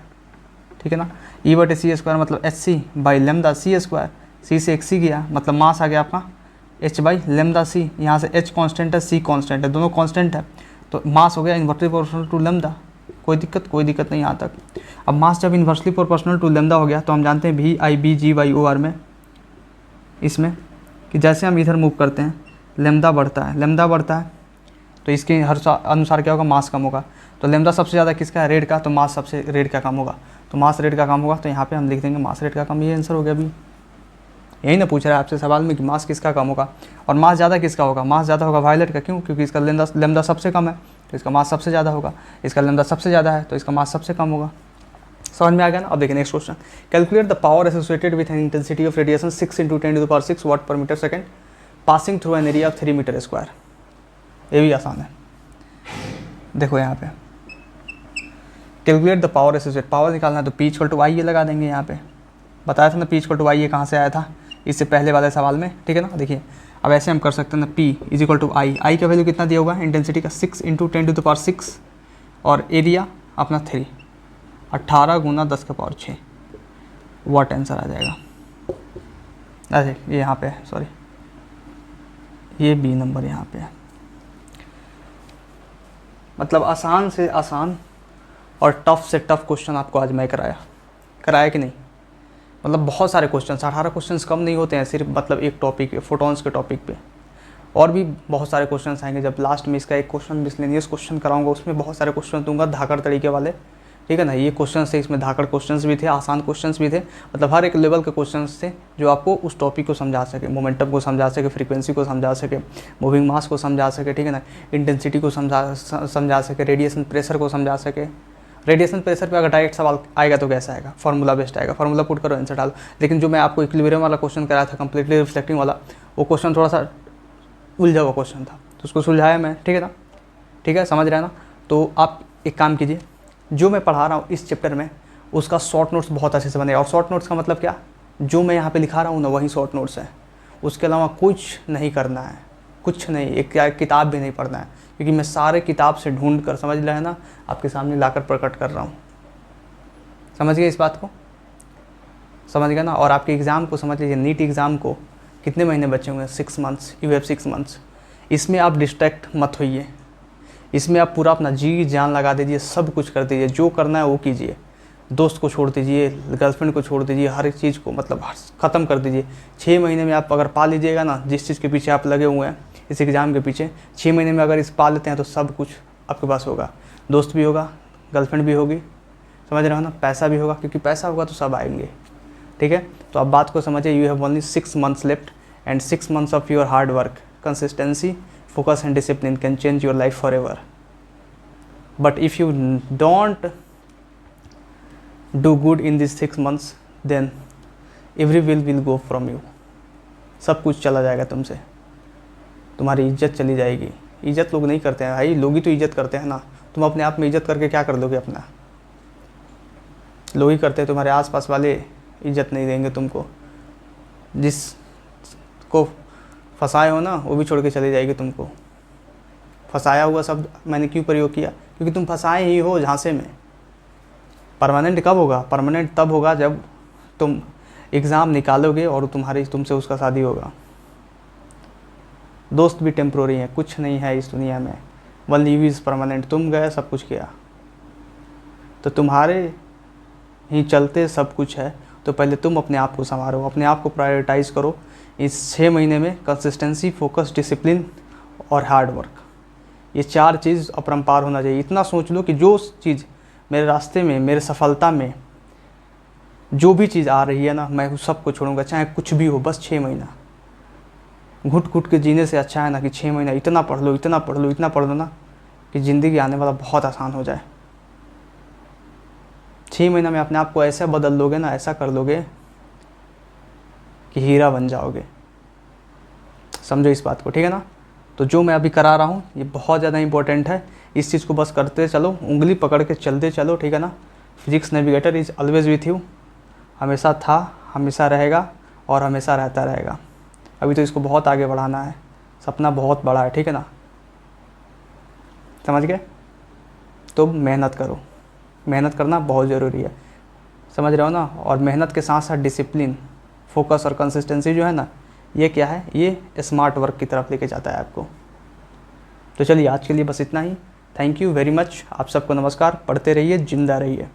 ठीक है ना। E/c² मतलब hc/λc², c से एक c गया, मतलब मास आ गया आपका h/λc। यहाँ से h कांस्टेंट है, c कांस्टेंट है, दोनों कांस्टेंट है, तो मास हो गया इन्वर्सली प्रोपोर्शनल टू लैम्डा। कोई दिक्कत नहीं यहाँ तक। अब मास जब इन्वर्सली प्रोपोर्शनल टू लैम्डा हो गया, तो हम जानते हैं VIBGY/OR में, इसमें कि जैसे हम इधर मूव करते हैं लैम्डा बढ़ता है, तो इसके हर अनुसार क्या होगा, मास कम होगा। तो लैम्डा सबसे ज़्यादा किसका है, रेड का, तो मास सबसे रेड का कम होगा। तो मास रेड का कम होगा, तो यहाँ पे हम लिख देंगे मास रेड का कम, ये आंसर हो गया। अभी यही ना पूछ रहा है आपसे सवाल में कि मास किसका कम होगा, और मास ज़्यादा किसका होगा, मास ज़्यादा होगा वायलेट का। क्यों, क्योंकि इसका लैम्डा सबसे कम है, तो इसका मास सबसे ज़्यादा होगा। इसका लैम्डा सबसे ज़्यादा है, तो इसका मास सबसे कम होगा। समझ में आ गया ना। अब देखिए next question, calculate the power associated with an intensity of radiation 6 × 10⁶ watt per meter second passing through an area of 3 meter square. ये भी आसान है, देखो यहाँ पे calculate the power associate, power निकालना है तो P = I ये लगा देंगे। यहाँ पे बताया था ना P = I ये कहाँ से आया था, इससे पहले वाले सवाल में, ठीक है ना। देखिए अब ऐसे हम कर सकते हैं ना, P = I का वैल्यू कितना दिया हुआ है, इंटेंसिटी का 6 × 10⁶, और एरिया अपना 3, 18 × 10⁶ वाट आंसर आ जाएगा। अरे ये यहाँ पे सॉरी, ये B नंबर यहाँ पे है। मतलब आसान से आसान और टफ से टफ क्वेश्चन आपको आज मैं कराया कि नहीं। मतलब बहुत सारे क्वेश्चन, 18 क्वेश्चन कम नहीं होते हैं सिर्फ, मतलब एक टॉपिक फोटोन्स के टॉपिक पे। और भी बहुत सारे क्वेश्चन आएंगे, जब लास्ट में इसका एक क्वेश्चन मिसलेनियस क्वेश्चन कराऊंगा, उसमें बहुत सारे क्वेश्चन दूंगा धाकड़ तरीके वाले, ठीक है ना। ये क्वेश्चन थे, इसमें धाकड़ क्वेश्चंस भी थे, आसान क्वेश्चंस भी थे, मतलब हर एक लेवल के क्वेश्चंस थे जो आपको उस टॉपिक को समझा सके, मोमेंटम को समझा सके, फ्रीक्वेंसी को समझा सके, मूविंग मास को समझा सके, ठीक है ना, इंटेंसिटी को समझा सके, रेडिएशन प्रेशर को समझा सके। रेडिएशन प्रेशर पे अगर डायरेक्ट सवाल आएगा तो कैसा आएगा, फार्मूला बेस्ड आएगा, फार्मूला पुट करो आंसर डालो। लेकिन जो मैं आपको इक्विलिब्रियम वाला क्वेश्चन कराया था, कंप्लीटली रिफ्लेक्टिंग वाला, वो क्वेश्चन थोड़ा सा उलझा हुआ क्वेश्चन था, तो उसको सुलझाया मैं, ठीक है ना, ठीक है, समझ रहे हैं ना। तो आप एक काम कीजिए, जो मैं पढ़ा रहा हूँ इस चैप्टर में उसका शॉर्ट नोट्स बहुत अच्छे से बने। और शॉर्ट नोट्स का मतलब क्या, जो मैं यहाँ पे लिखा रहा हूँ ना वही शॉर्ट नोट्स है, उसके अलावा कुछ नहीं करना है, कुछ नहीं, एक किताब भी नहीं पढ़ना है, क्योंकि मैं सारे किताब से ढूंढ कर, समझ रहे हैं ना, आपके सामने लाकर प्रकट कर रहा हूँ। समझ गए इस बात को, समझ गए ना। और आपके एग्ज़ाम को समझ लीजिए, नीट एग्ज़ाम को कितने महीने बचे हुए हैं, 6 मंथ्स, यू हैव 6 मंथ्स। इसमें आप डिस्ट्रैक्ट मत होइए, इसमें आप पूरा अपना जी जान लगा दीजिए, सब कुछ कर दीजिए, जो करना है वो कीजिए। दोस्त को छोड़ दीजिए, गर्लफ्रेंड को छोड़ दीजिए, हर एक चीज़ को मतलब ख़त्म कर दीजिए। 6 महीने में आप अगर पा लीजिएगा ना, जिस चीज़ के पीछे आप लगे हुए हैं, इस एग्ज़ाम के पीछे, 6 महीने में अगर इस पा लेते हैं तो सब कुछ आपके पास होगा। दोस्त भी होगा, गर्लफ्रेंड भी होगी, समझ रहे हो ना, पैसा भी होगा, क्योंकि पैसा होगा तो सब आएंगे। ठीक है, तो आप बात को समझिए। You have only 6 months left and 6 months of your hard work, consistency, focus and discipline can change your life forever. But if you don't do good in these 6 months, then every will go from you. सब कुछ चला जाएगा तुमसे, तुम्हारी इज्जत चली जाएगी। इज्जत लोग नहीं करते हैं भाई, लोग ही तो इज्जत करते हैं ना। तुम अपने आप में इज्जत करके क्या कर दोगे अपना? लोग ही करते हैं, तुम्हारे आसपास वाले इज्जत नहीं देंगे तुमको। जिसको फंसाए हो ना, वो भी छोड़ के चली जाएगी तुमको। फंसाया हुआ शब्द मैंने क्यों प्रयोग किया? क्योंकि तुम फंसाए ही हो झांसे में। परमानेंट कब होगा? परमानेंट तब होगा जब तुम एग्ज़ाम निकालोगे और तुमसे उसका शादी होगा। दोस्त भी टेम्प्रोरी हैं, कुछ नहीं है इस दुनिया में। One leave is permanent. तुम गए, सब कुछ किया, तो तुम्हारे ही चलते सब कुछ है। तो पहले तुम अपने आप को संवारो, अपने आप को प्रायोरिटाइज़ करो। इस 6 महीने में कंसिस्टेंसी, फोकस, डिसिप्लिन और हार्ड वर्क, ये 4 चीज़ अपरंपार होना चाहिए। इतना सोच लो कि जो चीज़ मेरे रास्ते में, मेरे सफलता में जो भी चीज़ आ रही है ना, मैं उस सब को छोड़ूंगा, चाहे कुछ भी हो। बस 6 महीना घुट घुट के जीने से अच्छा है ना कि 6 महीना इतना पढ़ लो, इतना पढ़ लो, इतना पढ़ लो ना कि ज़िंदगी आने वाला बहुत आसान हो जाए। 6 महीना में अपने आप को ऐसा बदल लोगे ना, ऐसा कर लोगे कि हीरा बन जाओगे। समझो इस बात को, ठीक है ना। तो जो मैं अभी करा रहा हूँ ये बहुत ज़्यादा इंपॉर्टेंट है। इस चीज़ को बस करते चलो, उंगली पकड़ के चलते चलो, ठीक है ना। Physics navigator is always with you. हमेशा था, हमेशा रहेगा और हमेशा रहता रहेगा। अभी तो इसको बहुत आगे बढ़ाना है, सपना बहुत बड़ा है, ठीक है ना। समझ गए? तो मेहनत करो, मेहनत करना बहुत ज़रूरी है, समझ रहे हो ना। और मेहनत के साथ साथ डिसिप्लिन, फोकस और कंसिस्टेंसी जो है ना, ये क्या है? ये स्मार्ट वर्क की तरफ लेके जाता है आपको। तो चलिए आज के लिए बस इतना ही। Thank you very much. आप सबको नमस्कार। पढ़ते रहिए, जिंदा रहिए।